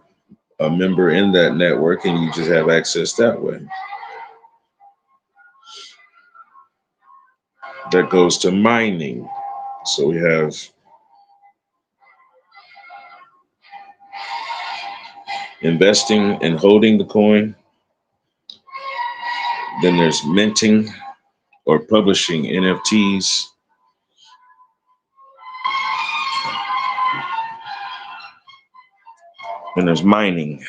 a member in that network and you just have access that way. That goes to mining. So we have investing and holding the coin. Then there's minting or publishing NFTs. And there's mining.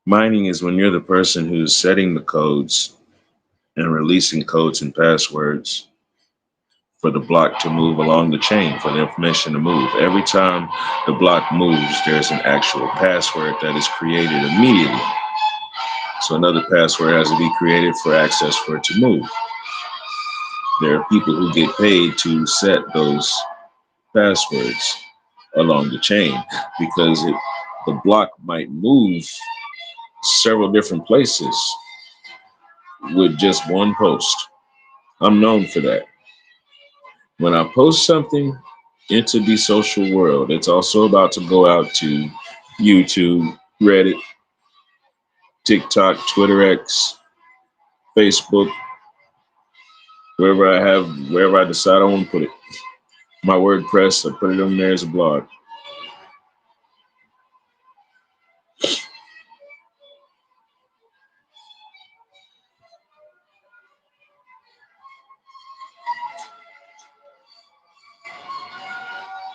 Mining is when you're the person who's setting the codes and releasing codes and passwords for the block to move along the chain, for the information to move. Every time the block moves, there's an actual password that is created immediately. So another password has to be created for access for it to move. There are people who get paid to set those passwords along the chain because the block might move several different places with just one post. I'm known for that. When I post something into the social world, it's also about to go out to YouTube, Reddit, TikTok, Twitter X, Facebook, wherever I decide I want to put it. My WordPress, I put it on there as a blog.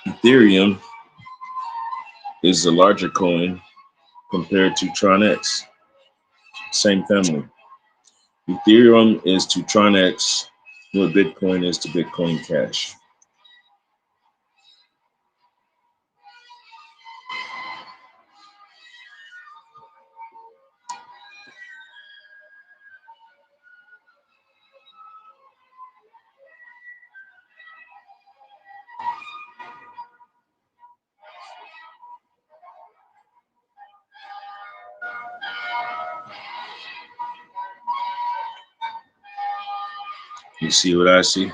Ethereum is the larger coin compared to Tron-X. Same family. Ethereum is to Tron-X what Bitcoin is to Bitcoin Cash. You see what I see?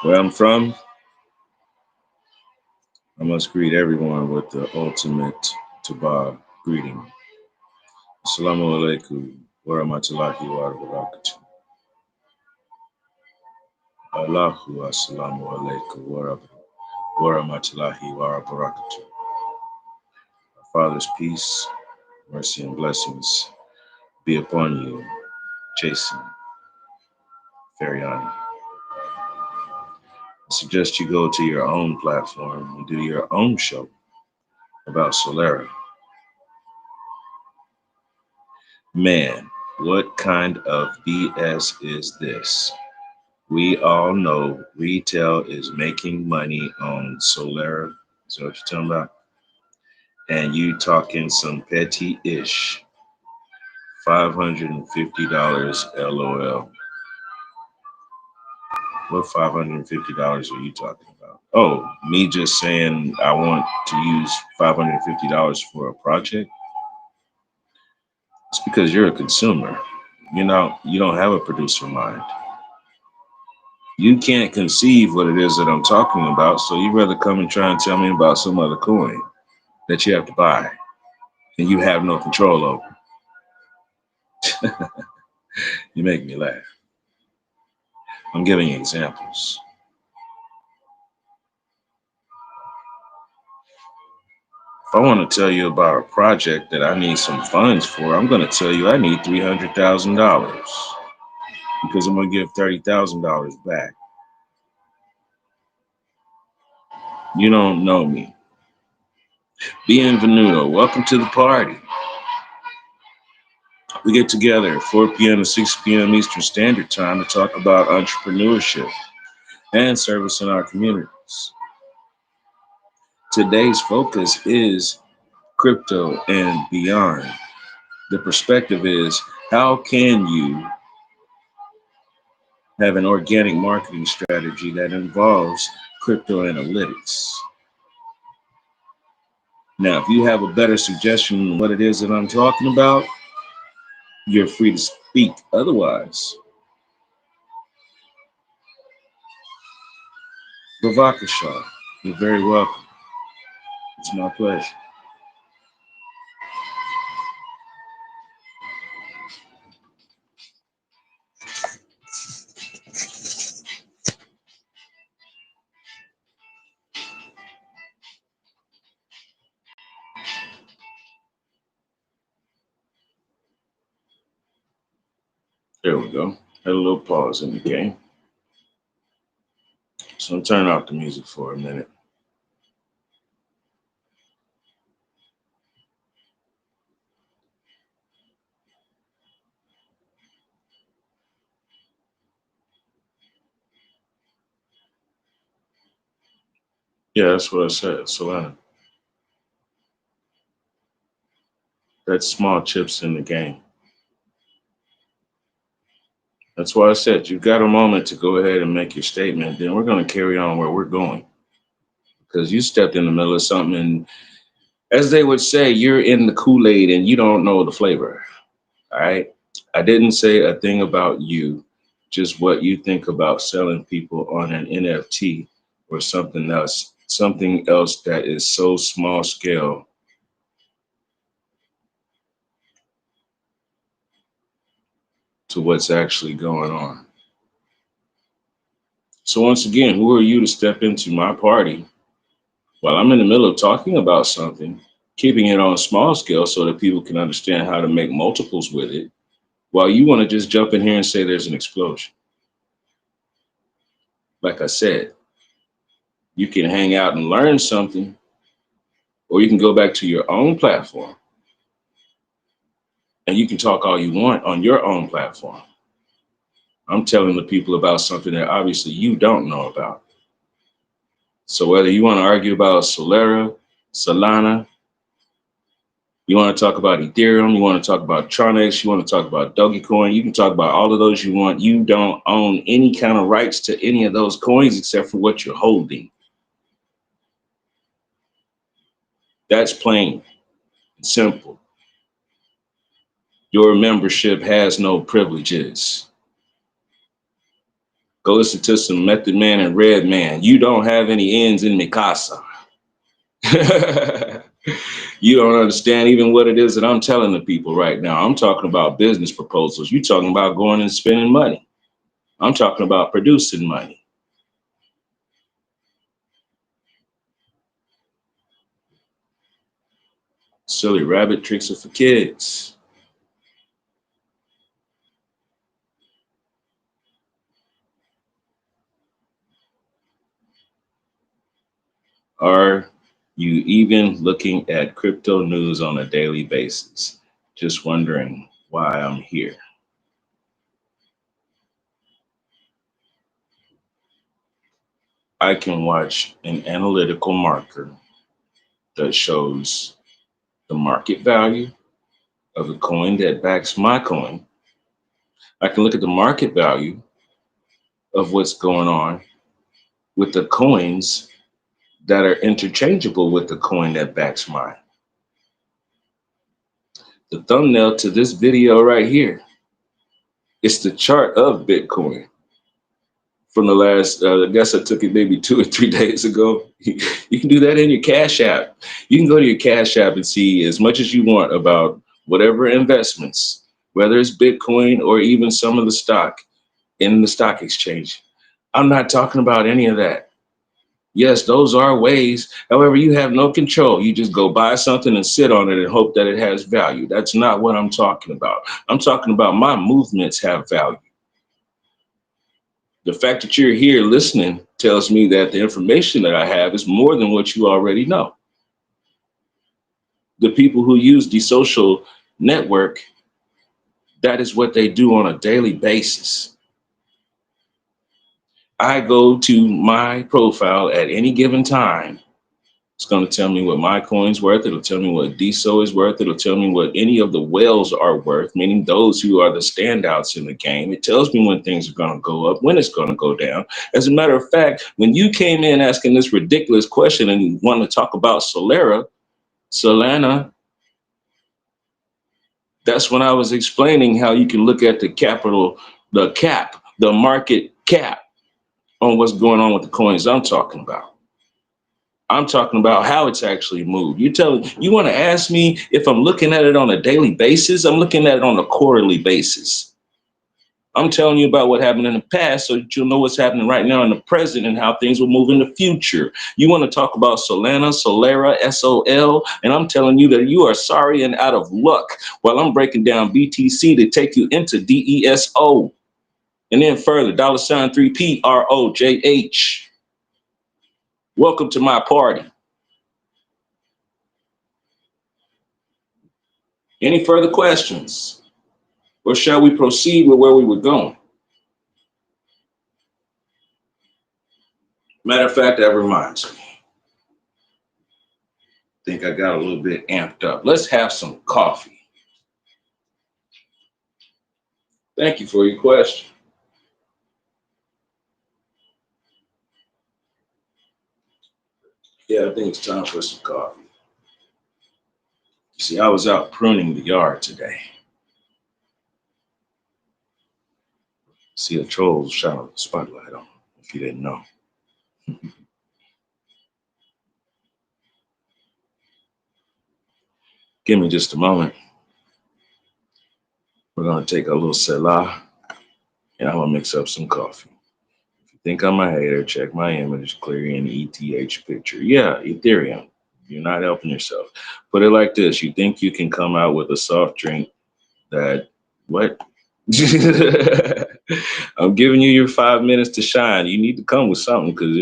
Where I'm from, I must greet everyone with the ultimate Tabah greeting. Assalamu alaikum wa rahmatullahi wa barakatuh. Allahu assalamu alaikum wa rahmatullahi wa barakatuh. Our Father's peace, mercy, and blessings be upon you, Jason Fariani. I suggest you go to your own platform and do your own show about Solera. Man, what kind of BS is this? We all know retail is making money on Solera. Is that what you're talking about? And you talking some petty-ish $550 LOL. What $550 are you talking about? Oh, me just saying I want to use $550 for a project? It's because you're a consumer. You don't have a producer mind. You can't conceive what it is that I'm talking about, so you'd rather come and try and tell me about some other coin that you have to buy and you have no control over. You make me laugh. I'm giving you examples. If I want to tell you about a project that I need some funds for, I'm going to tell you I need $300,000 because I'm going to give $30,000 back. You don't know me. Bienvenuto. Welcome to the party. We get together at 4 p.m. to 6 p.m. Eastern Standard Time to talk about entrepreneurship and service in our communities. Today's focus is crypto and beyond. The perspective is how can you have an organic marketing strategy that involves crypto analytics? Now, if you have a better suggestion on what it is that I'm talking about, you're free to speak. Otherwise, Bavakasha, you're very welcome. It's my pleasure. There we go. Had a little pause in the game. So I'm turning off the music for a minute. Yeah, that's what I said. Solana. That's small chips in the game. That's why I said you've got a moment to go ahead and make your statement. Then we're going to carry on where we're going because you stepped in the middle of something, and as they would say, you're in the Kool-Aid and you don't know the flavor. All right. I didn't say a thing about you, just what you think about selling people on an NFT or something else that is so small scale to what's actually going on. So once again, who are you to step into my party while I'm in the middle of talking about something, keeping it on a small scale so that people can understand how to make multiples with it, while you want to just jump in here and say there's an explosion? Like I said, you can hang out and learn something, or you can go back to your own platform and you can talk all you want on your own platform. I'm telling the people about something that obviously you don't know about. So whether you want to argue about Solera, Solana, you want to talk about Ethereum, you want to talk about Tronex, you want to talk about Dogecoin, you can talk about all of those you want. You don't own any kind of rights to any of those coins except for what you're holding. That's plain and simple. Your membership has no privileges. Go listen to some Method Man and Red Man. You don't have any ends in mi casa. You don't understand even what it is that I'm telling the people right now. I'm talking about business proposals. You're talking about going and spending money. I'm talking about producing money. Silly rabbit tricks are for kids. Are you even looking at crypto news on a daily basis? Just wondering why I'm here. I can watch an analytical marker that shows the market value of the coin that backs my coin. I can look at the market value of what's going on with the coins that are interchangeable with the coin that backs mine. The thumbnail to this video right here is the chart of Bitcoin from the last, I guess I took it maybe 2 or 3 days ago. You can do that in your Cash App. You can go to your Cash App and see as much as you want about whatever investments, whether it's Bitcoin or even some of the stock in the stock exchange. I'm not talking about any of that. Yes, those are ways. However, you have no control. You just go buy something and sit on it and hope that it has value. That's not what I'm talking about. I'm talking about my movements have value. The fact that you're here listening tells me that the information that I have is more than what you already know. The people who use the social network, that is what they do on a daily basis. I go to my profile at any given time. It's going to tell me what my coin's worth. It'll tell me what DSO is worth. It'll tell me what any of the whales are worth, meaning those who are the standouts in the game. It tells me when things are going to go up, when it's going to go down. As a matter of fact, when you came in asking this ridiculous question and you want to talk about Solana, that's when I was explaining how you can look at the market cap on what's going on with the coins I'm talking about. I'm talking about how it's actually moved. You want to ask me if I'm looking at it on a daily basis? I'm looking at it on a quarterly basis. I'm telling you about what happened in the past so that you'll know what's happening right now in the present and how things will move in the future. You want to talk about Solera, SOL, and I'm telling you that you are sorry and out of luck while I'm breaking down BTC to take you into DESO. And then further, $3PROJH. Welcome to my party. Any further questions? Or shall we proceed with where we were going? Matter of fact, that reminds me. I think I got a little bit amped up. Let's have some coffee. Thank you for your question. Yeah, I think it's time for some coffee. You see, I was out pruning the yard today. See, a troll shot a spotlight on, if you didn't know. Give me just a moment. We're going to take a little Selah, and I'm going to mix up some coffee. If you think I'm a hater, check my image, clear in ETH picture. Yeah, Ethereum. You're not helping yourself. Put it like this. You think you can come out with a soft drink that, what? I'm giving you your 5 minutes to shine. You need to come with something because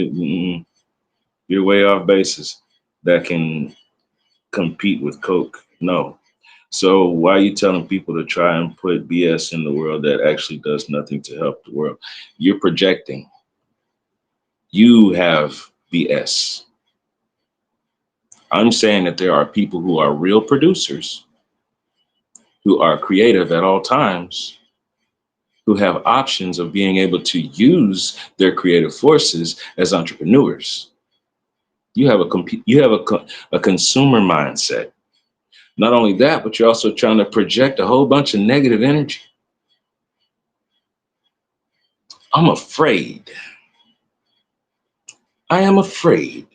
you're way off basis that can compete with Coke. No. So why are you telling people to try and put BS in the world that actually does nothing to help the world? You're projecting. You have BS. I'm saying that there are people who are real producers, who are creative at all times, who have options of being able to use their creative forces as entrepreneurs. You have a consumer mindset. Not only that, but you're also trying to project a whole bunch of negative energy. I'm afraid. I am afraid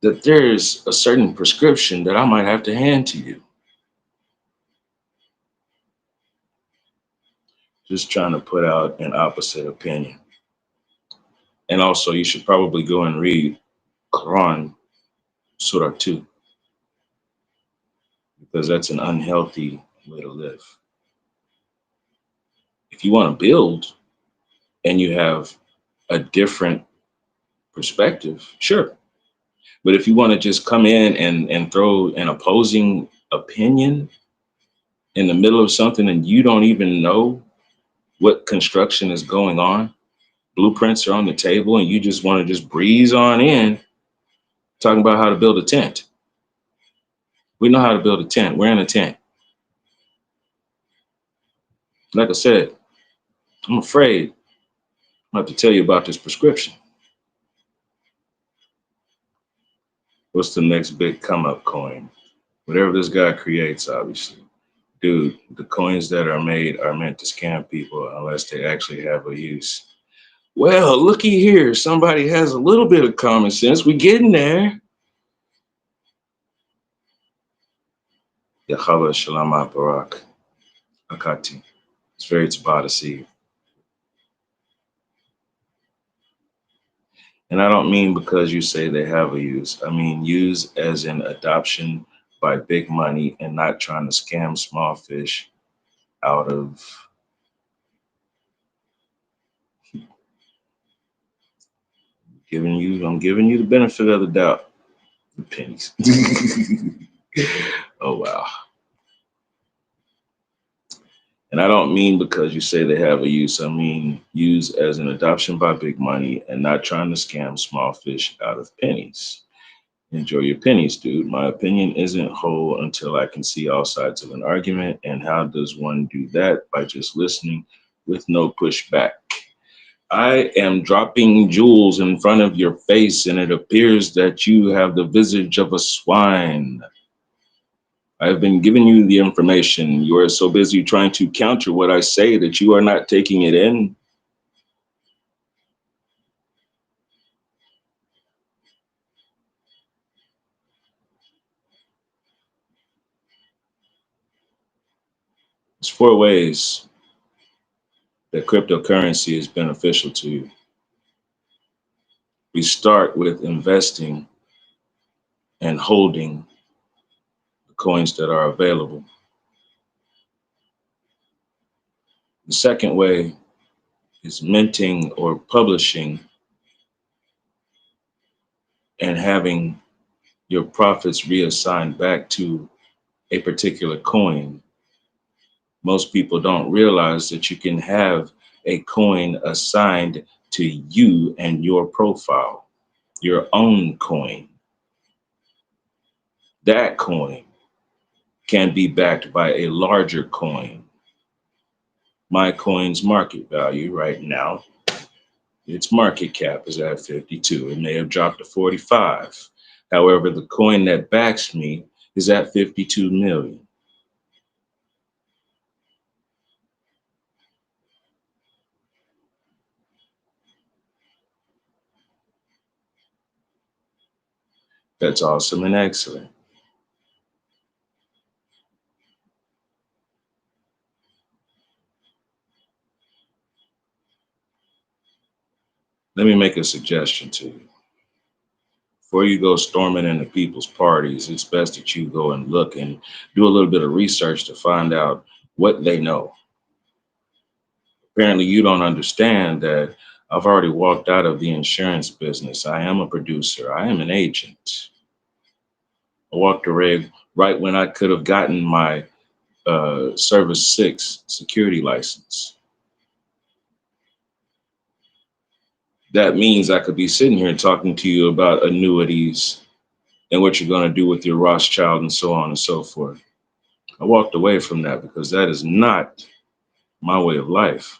that there's a certain prescription that I might have to hand to you. Just trying to put out an opposite opinion. And also, you should probably go and read Quran Surah 2, because that's an unhealthy way to live. If you want to build and you have a different perspective, sure. But if you want to just come in and throw an opposing opinion in the middle of something and you don't even know what construction is going on, blueprints are on the table, and you just want to just breeze on in talking about how to build a tent. We know how to build a tent. We're in a tent. Like I said, I'm afraid I'm about to tell you about this prescription. What's the next big come up coin? Whatever this guy creates, obviously. Dude, the coins that are made are meant to scam people unless they actually have a use. Well, looky here. Somebody has a little bit of common sense. We getting there. Yahweh Shalom Barak Akati. It's very tabah to see. And I don't mean because you say they have a use. I mean use as in adoption by big money and not trying to scam small fish out of I'm giving you the benefit of the doubt. The pennies. Oh wow. And I don't mean because you say they have a use. I mean use as an adoption by big money and not trying to scam small fish out of pennies. Enjoy your pennies, dude. My opinion isn't whole until I can see all sides of an argument. And how does one do that? By just listening with no pushback. I am dropping jewels in front of your face, and it appears that you have the visage of a swine. I've been giving you the information. You are so busy trying to counter what I say that you are not taking it in. There's four ways that cryptocurrency is beneficial to you. We start with investing and holding the coins that are available. The second way is minting or publishing and having your profits reassigned back to a particular coin. Most people don't realize that you can have a coin assigned to you and your profile, your own coin. That coin can be backed by a larger coin. My coin's market value right now, its market cap is at 52. It may have dropped to 45. However, the coin that backs me is at 52 million. That's awesome and excellent. Let me make a suggestion to you. Before you go storming into people's parties, it's best that you go and look and do a little bit of research to find out what they know. Apparently, you don't understand that I've already walked out of the insurance business. I am a producer. I am an agent. I walked away right when I could have gotten my Service 6 security license. That means I could be sitting here talking to you about annuities and what you're going to do with your Rothschild and so on and so forth. I walked away from that because that is not my way of life.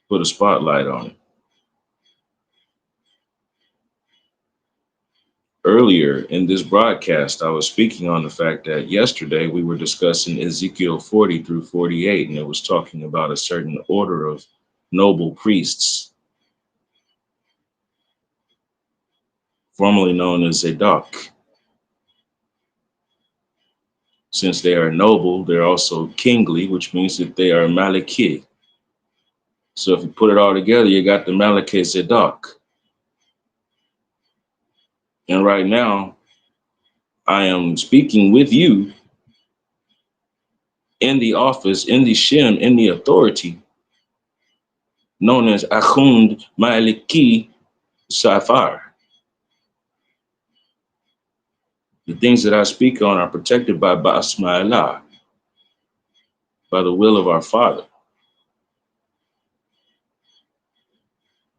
Put a spotlight on it. earlier in this broadcast, I was speaking on the fact that yesterday we were discussing Ezekiel 40 through 48, and it was talking about a certain order of noble priests, formerly known as Zadok. Since they are noble, they're also kingly, which means that they are Maliki. So if you put it all together, you got the Maliki Zadok. And right now, I am speaking with you in the office, in the Shem, in the authority, known as Achund Maliki Safar. The things that I speak on are protected by Basma'ilah, by the will of our Father.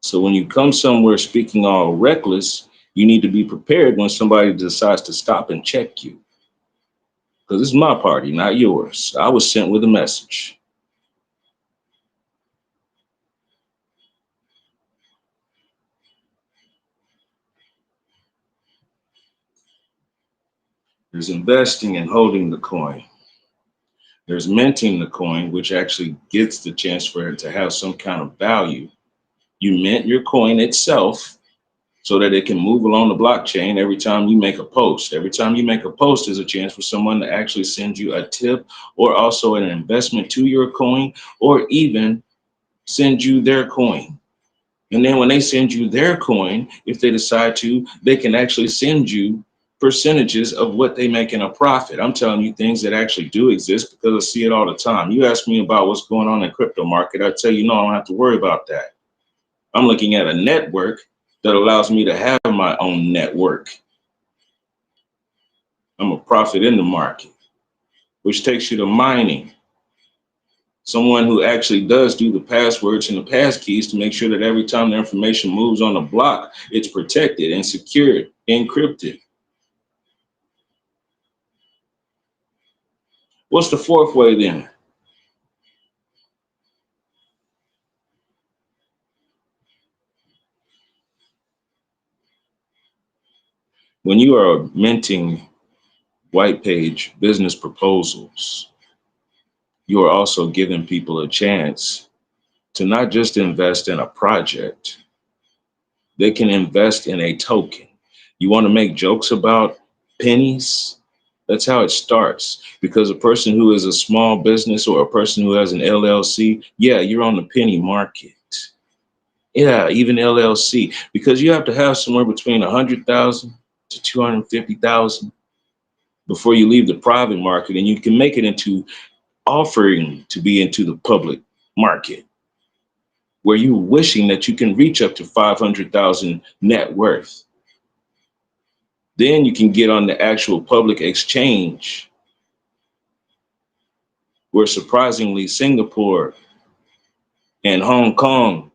So when you come somewhere speaking all reckless, you need to be prepared when somebody decides to stop and check you. Because this is my party, not yours. I was sent with a message. There's investing and holding the coin. There's minting the coin, which actually gets the chance for it to have some kind of value. You mint your coin itself so that it can move along the blockchain every time you make a post. Every time you make a post, there's a chance for someone to actually send you a tip or also an investment to your coin, or even send you their coin. And then when they send you their coin, if they decide to, they can actually send you percentages of what they make in a profit. I'm telling you things that actually do exist because I see it all the time. You ask me about what's going on in the crypto market, I tell you, no, I don't have to worry about that. I'm looking at a network that allows me to have my own network. I'm a prophet in the market, which takes you to mining. Someone who actually does do the passwords and the passkeys to make sure that every time the information moves on the block, it's protected and secured, encrypted. What's the fourth way then? When you are minting white page business proposals, you are also giving people a chance to not just invest in a project, they can invest in a token. You want to make jokes about pennies? That's how it starts. Because a person who is a small business or a person who has an LLC, yeah, you're on the penny market. Yeah, even LLC, because you have to have somewhere between 100,000 to 250,000 before you leave the private market, and you can make it into offering to be into the public market, where you're wishing that you can reach up to 500,000 net worth. Then you can get on the actual public exchange, where surprisingly Singapore and Hong Kong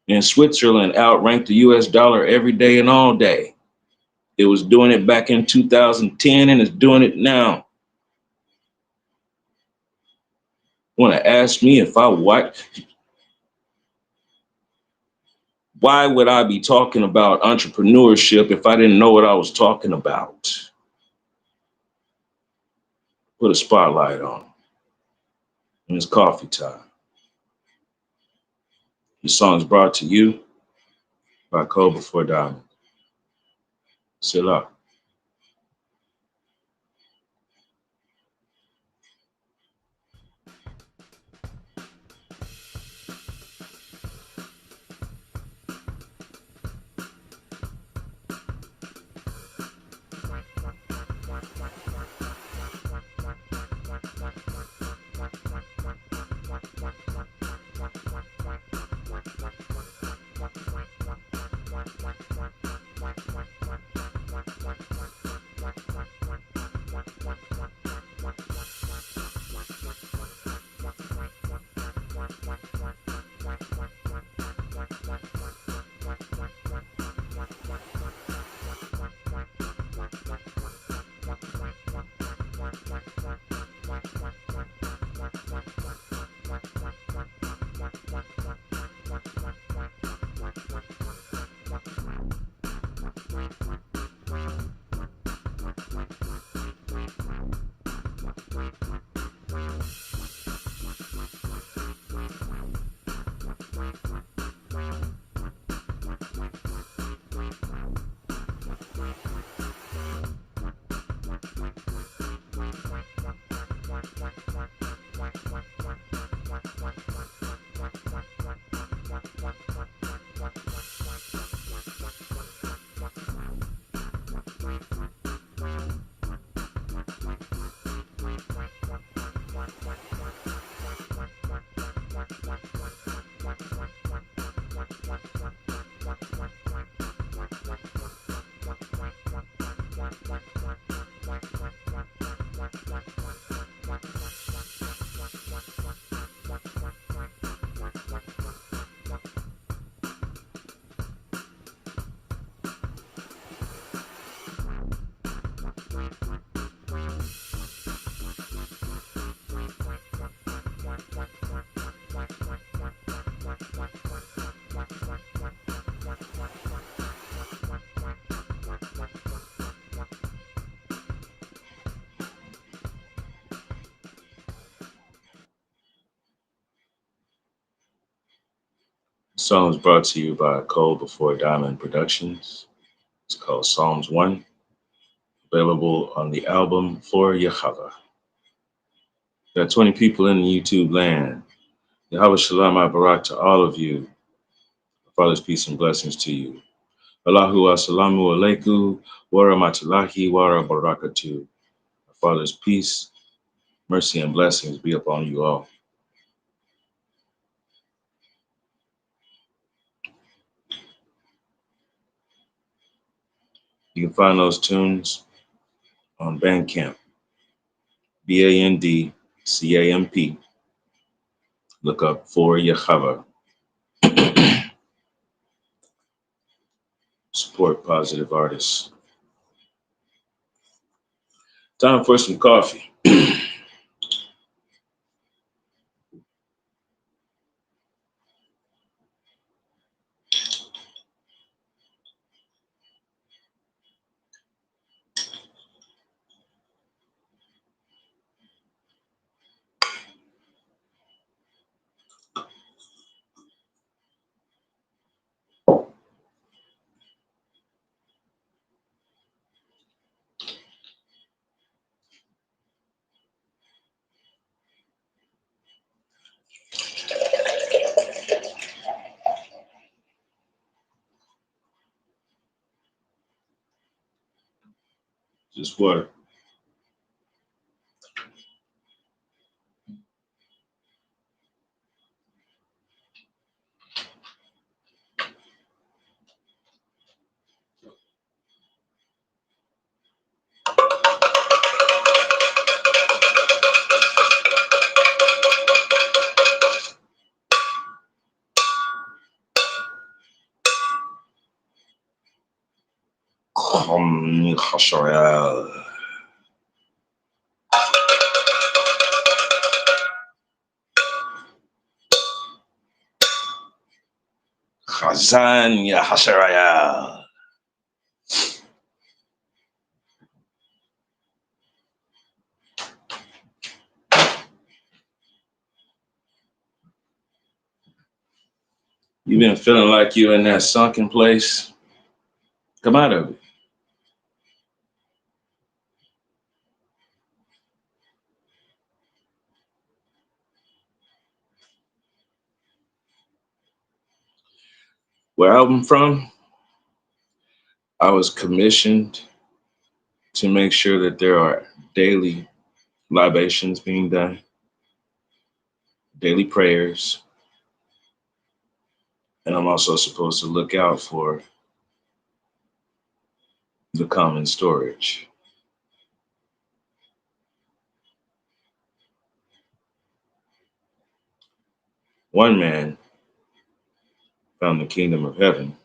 and Switzerland outrank the US dollar every day and all day. It was doing it back in 2010 and it's doing it now. Want to ask me if why would I be talking about entrepreneurship if I didn't know what I was talking about? Put a spotlight on. And it's coffee time. The song is brought to you by Cole Before Diamond. Selah. The song is brought to you by Cole Before Diamond Productions. It's called Psalms 1, available on the album For Yahweh. There are 20 people in YouTube land. Yahweh Shalom Barak to all of you. Father's peace and blessings to you. Allahu Assalamu Alaikum wa rahmatullahi wa barakatuh. Father's peace, mercy, and blessings be upon you all. You can find those tunes on Bandcamp, BANDCAMP. Look up For Yahweh. Support positive artists. Time for some coffee. Just water. Chazan Yahasharaya. You been feeling like you in that sunken place? Come out of it. Where I'm from, I was commissioned to make sure that there are daily libations being done, daily prayers, and I'm also supposed to look out for the common storage. One man found the kingdom of heaven.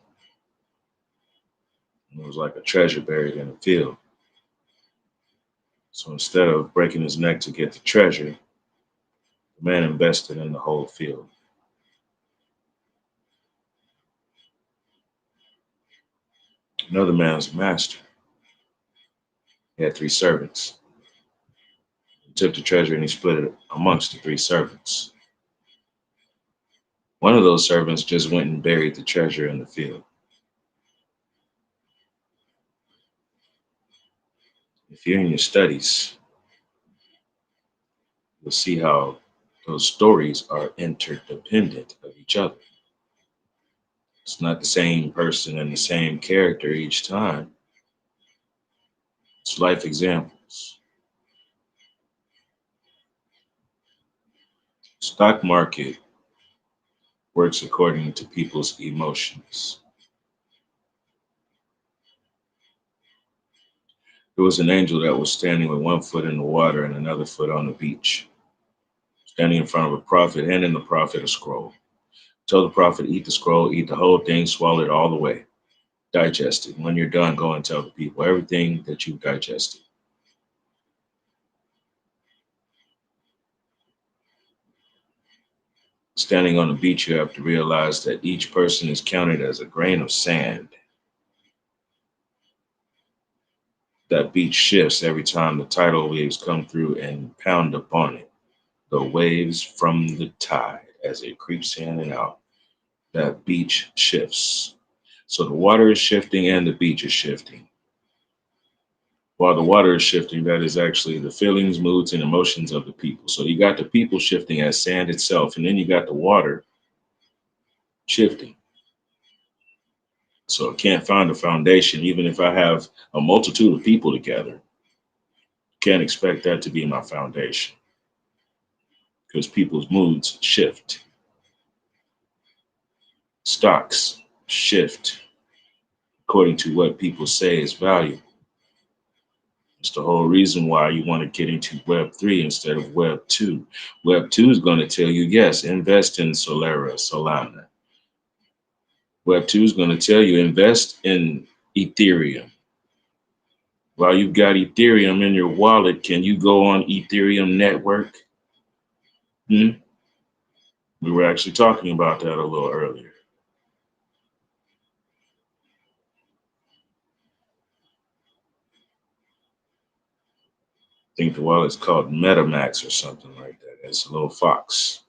It was like a treasure buried in a field. So instead of breaking his neck to get the treasure, the man invested in the whole field. Another man was a master. He had 3 servants. He took the treasure and he split it amongst the 3 servants. One of those servants just went and buried the treasure in the field. If you're in your studies, you'll see how those stories are interdependent of each other. It's not the same person and the same character each time. It's life examples. Stock market works according to people's emotions. There was an angel that was standing with one foot in the water and another foot on the beach, standing in front of a prophet, handing the prophet a scroll. Tell the prophet, eat the scroll, eat the whole thing, swallow it all the way. Digest it. When you're done, go and tell the people everything that you've digested. Standing on the beach, you have to realize that each person is counted as a grain of sand. That beach shifts every time the tidal waves come through and pound upon it. The waves from the tide as it creeps in and out. That beach shifts. So the water is shifting and the beach is shifting. While the water is shifting, that is actually the feelings, moods, and emotions of the people. So you got the people shifting as sand itself, and then you got the water shifting. So it can't find a foundation, even if I have a multitude of people together. Can't expect that to be my foundation because people's moods shift, stocks shift according to what people say is valuable. It's the whole reason why you want to get into Web 3 instead of Web 2. Web 2 is going to tell you, yes, invest in Solana. Web 2 is going to tell you, invest in Ethereum. While you've got Ethereum in your wallet, can you go on Ethereum network? Hmm? We were actually talking about that a little earlier. I think the wallet's called MetaMax or something like that. It's a little fox.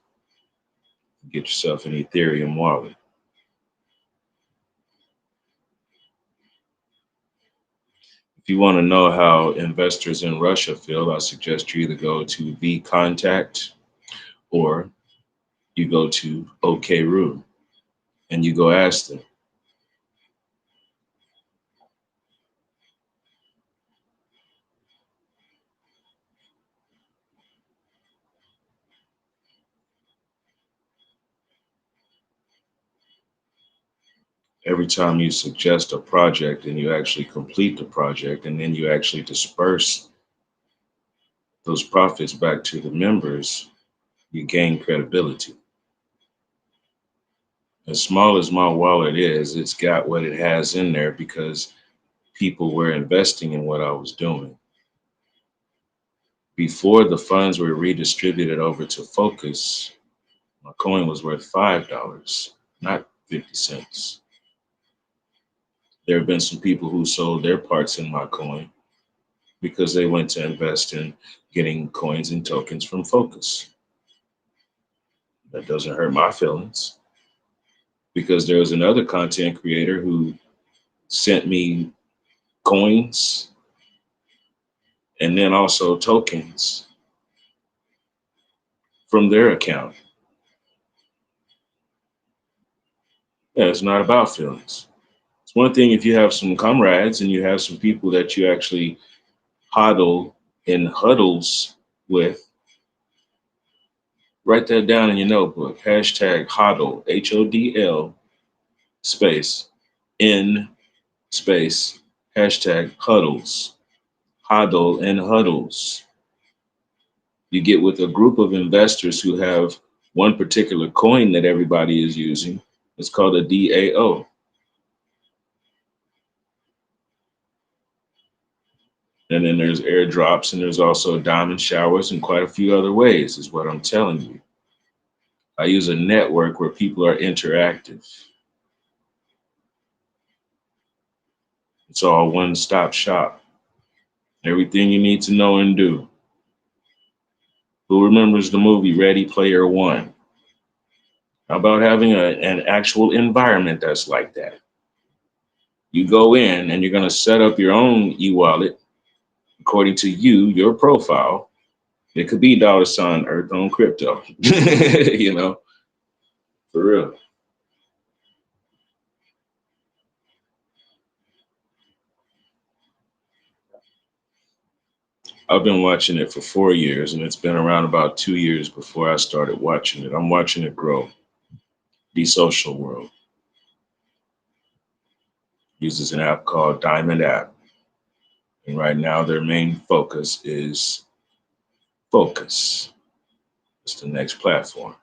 Get yourself an Ethereum wallet. If you want to know how investors in Russia feel, I suggest you either go to VContact or you go to OKRU and you go ask them. Every time you suggest a project and you actually complete the project and then you actually disperse those profits back to the members, you gain credibility. As small as my wallet is, it's got what it has in there because people were investing in what I was doing. Before the funds were redistributed over to Focus, my coin was worth $5, not 50 cents. There have been some people who sold their parts in my coin because they went to invest in getting coins and tokens from Focus. That doesn't hurt my feelings because there was another content creator who sent me coins and then also tokens from their account. Yeah, it's not about feelings. It's one thing if you have some comrades and you have some people that you actually huddle in huddles with. Write that down in your notebook. Hashtag HODL, HODL, space, N, space, hashtag huddles, HODL and huddles. You get with a group of investors who have one particular coin that everybody is using. It's called a DAO. And then there's airdrops and there's also diamond showers and quite a few other ways, is what I'm telling you. I use a network where people are interactive. It's all one-stop shop. Everything you need to know and do. Who remembers the movie Ready Player One? How about having an actual environment that's like that? You go in and you're going to set up your own e-wallet according to you, your profile. It could be $ Earth on crypto, for real. I've been watching it for 4 years and it's been around about 2 years before I started watching it. I'm watching it grow. The social world uses an app called Diamond App. And right now, their main focus is Focus. It's the next platform.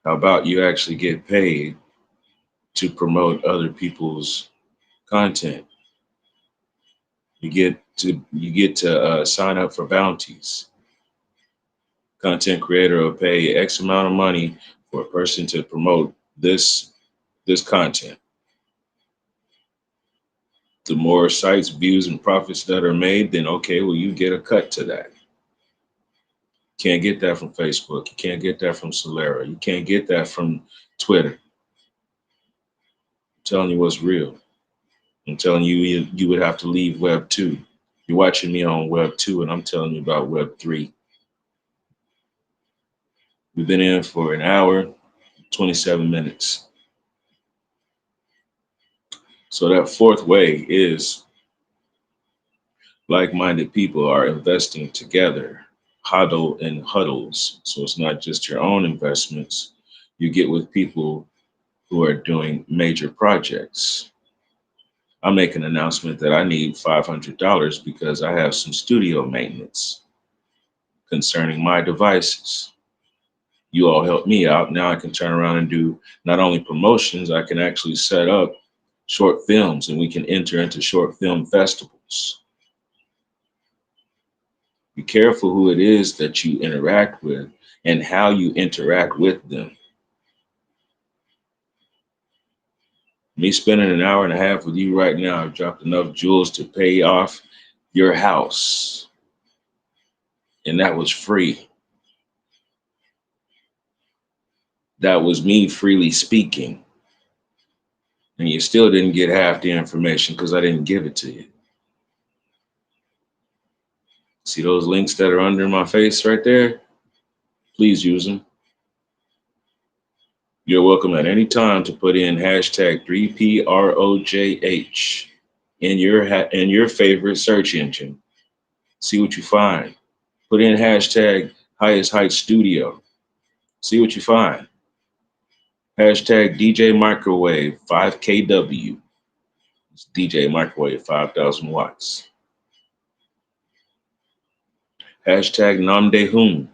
How about you actually get paid to promote other people's content? You get to sign up for bounties. Content creator will pay X amount of money for a person to promote this content. The more sites, views, and profits that are made, then okay, well, you get a cut to that. Can't get that from Facebook. You can't get that from Solera. You can't get that from Twitter. I'm telling you what's real. I'm telling you, you would have to leave Web 2. You're watching me on Web 2, and I'm telling you about Web 3. We've been in for an hour, 27 minutes. So that fourth way is like-minded people are investing together, huddle in huddles. So it's not just your own investments. You get with people who are doing major projects. I make an announcement that I need $500 because I have some studio maintenance concerning my devices. You all help me out. Now I can turn around and do not only promotions, I can actually set up short films and we can enter into short film festivals. Be careful who it is that you interact with and how you interact with them. Me spending an hour and a half with you right now, I've dropped enough jewels to pay off your house. And that was free. That was me freely speaking. And you still didn't get half the information because I didn't give it to you. See those links that are under my face right there? Please use them. You're welcome at any time to put in hashtag 3PROJH in your favorite search engine. See what you find. Put in hashtag Highest Heights Studio. See what you find. Hashtag DJ Microwave 5KW. It's DJ Microwave 5,000 watts. Hashtag Namdehum,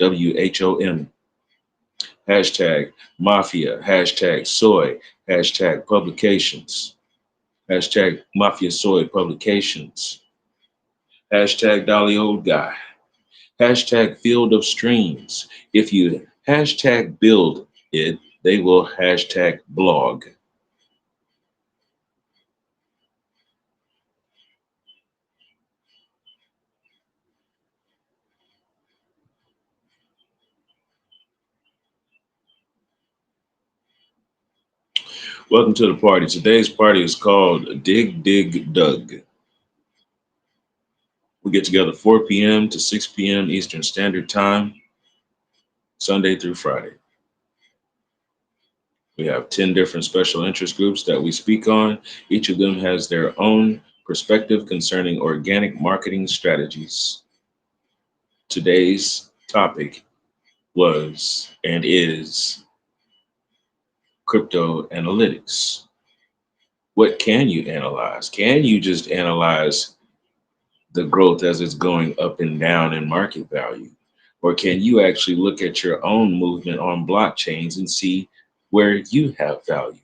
NOMDEWHOM. Hashtag Mafia, hashtag Soy, hashtag Publications. Hashtag Mafia Soy Publications. Hashtag Dolly Old Guy. Hashtag Field of Streams. If you hashtag build it, they will hashtag blog. Welcome to the party. Today's party is called Dig Dig Dug. We get together 4 p.m. to 6 p.m. Eastern Standard Time, Sunday through Friday. We have 10 different special interest groups that we speak on. Each of them has their own perspective concerning organic marketing strategies. Today's topic was and is crypto analytics. What can you analyze? Can you just analyze the growth as it's going up and down in market value? Or can you actually look at your own movement on blockchains and see where you have value?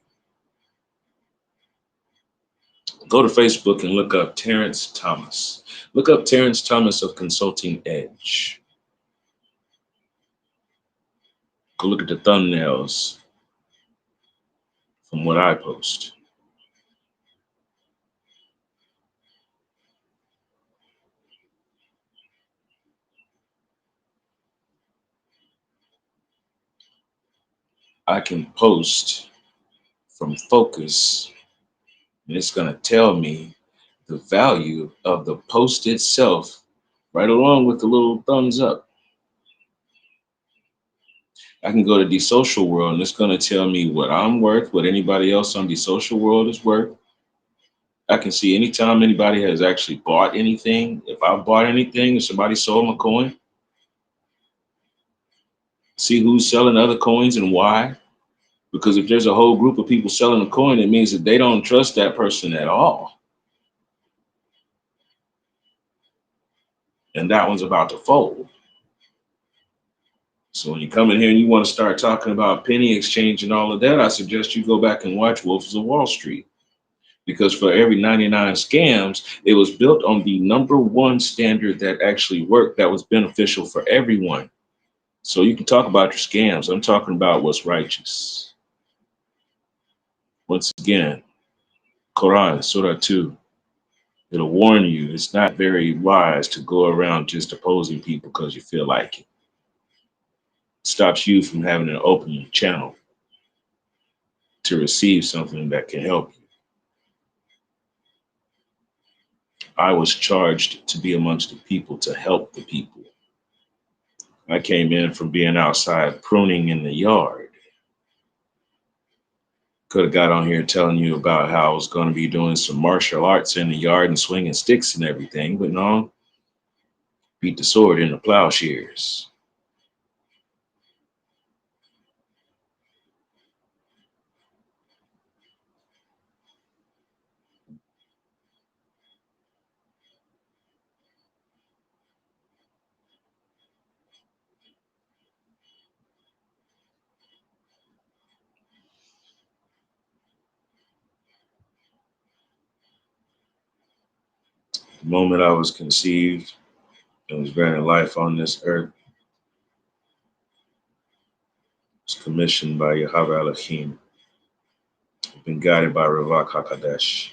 Go to Facebook and look up Terrence Thomas. Look up Terrence Thomas of Consulting Edge. Go look at the thumbnails from what I post. I can post from Focus, and it's going to tell me the value of the post itself, right along with the little thumbs up. I can go to the social world, and it's going to tell me what I'm worth, what anybody else on the social world is worth. I can see anytime anybody has actually bought anything. If I bought anything, if somebody sold my coin, See who's selling other coins and why. Because if there's a whole group of people selling a coin, it means that they don't trust that person at all. And that one's about to fold. So when you come in here and you want to start talking about penny exchange and all of that, I suggest you go back and watch Wolves of Wall Street. Because for every 99 scams, it was built on the number one standard that actually worked, that was beneficial for everyone. So you can talk about your scams. I'm talking about what's righteous. Once again, Quran, Surah 2, it'll warn you it's not very wise to go around just opposing people because you feel like it. It stops you from having an open channel to receive something that can help you. I was charged to be amongst the people to help the people. I came in from being outside pruning in the yard. Could have got on here telling you about how I was going to be doing some martial arts in the yard and swinging sticks and everything, but no, beat the sword in the plowshares. The moment I was conceived and was granted life on this earth, was commissioned by Yahweh Elohim. I've been guided by Ravak HaKadesh.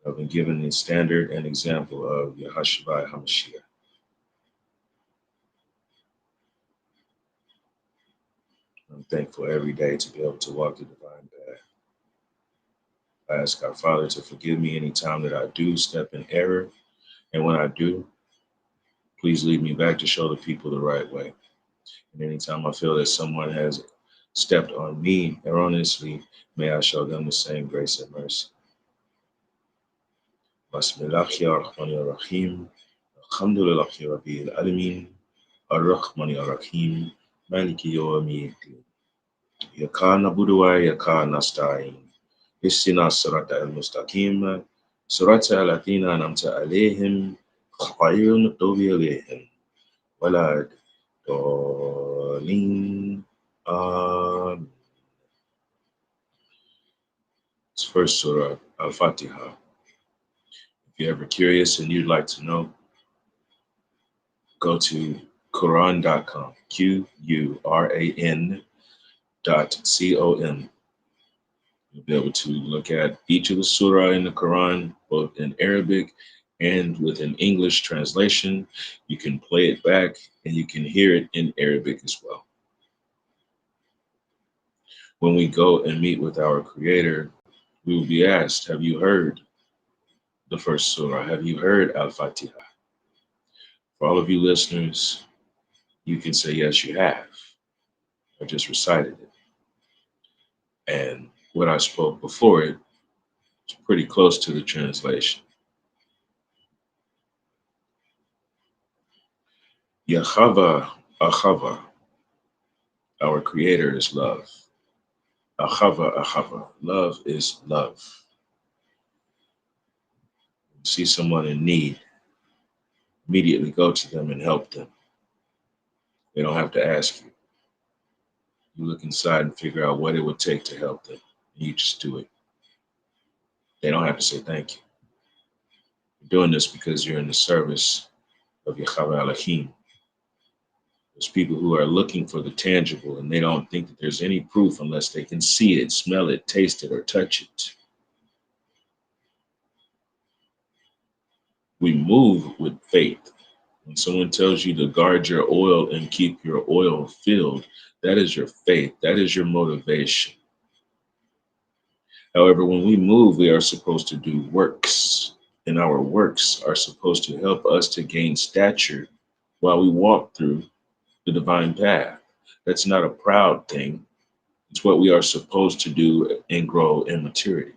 I've been given the standard and example of Yahashua HaMashiach. I'm thankful every day to be able to walk the divine path. I ask our Father to forgive me anytime that I do step in error. And when I do, please lead me back to show the people the right way. And anytime I feel that someone has stepped on me erroneously, may I show them the same grace and mercy. Bismillahirrahmanirrahim. Alhamdulillahi Rabbil Alamin. Ar-Rahmanir-Rahim. Maliki Yawmiddin. Yaka nabudu wa yaka nasta'in. Ihdina sirata al-mustaqim. Surata al-Athina an'amta alayhim. Ghayril maghdubi alayhim. Wala dallin. It's first Surah Al-Fatiha. If you're ever curious and you'd like to know, go to Quran.com, Quran.com. You'll be able to look at each of the surah in the Quran, both in Arabic and with an English translation. You can play it back and you can hear it in Arabic as well. When we go and meet with our Creator, we will be asked, have you heard the first surah? Have you heard Al-Fatiha? For all of you listeners, you can say, yes, you have. I just recited it. And what I spoke before it is pretty close to the translation. Yahava, Ahava, our Creator is love. Ahava, Ahava, love is love. See someone in need, immediately go to them and help them. They don't have to ask you. You look inside and figure out what it would take to help them. And you just do it. They don't have to say thank you. You're doing this because you're in the service of Yahweh Elohim. There's people who are looking for the tangible and they don't think that there's any proof unless they can see it, smell it, taste it, or touch it. We move with faith. When someone tells you to guard your oil and keep your oil filled, that is your faith. That is your motivation. However, when we move, we are supposed to do works, and our works are supposed to help us to gain stature while we walk through the divine path. That's not a proud thing. It's what we are supposed to do and grow in maturity.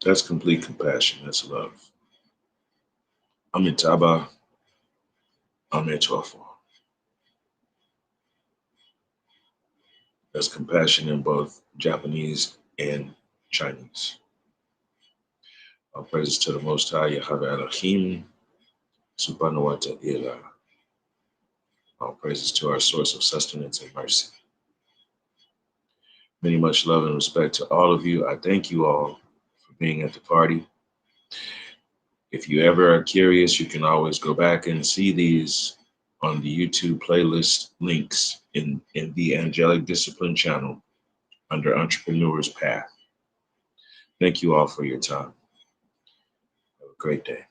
That's complete compassion. That's love. Amitabha, Amitofo. That's compassion in both Japanese and Chinese. All praises to the Most High, Yahweh Elohim, Subhanahu wa Ta'ala. All praises to our source of sustenance and mercy. Many much love and respect to all of you. I thank you all for being at the party. If you ever are curious, you can always go back and see these on the YouTube playlist links in the Angelic Discipline channel under Entrepreneur's Path. Thank you all for your time. Have a great day.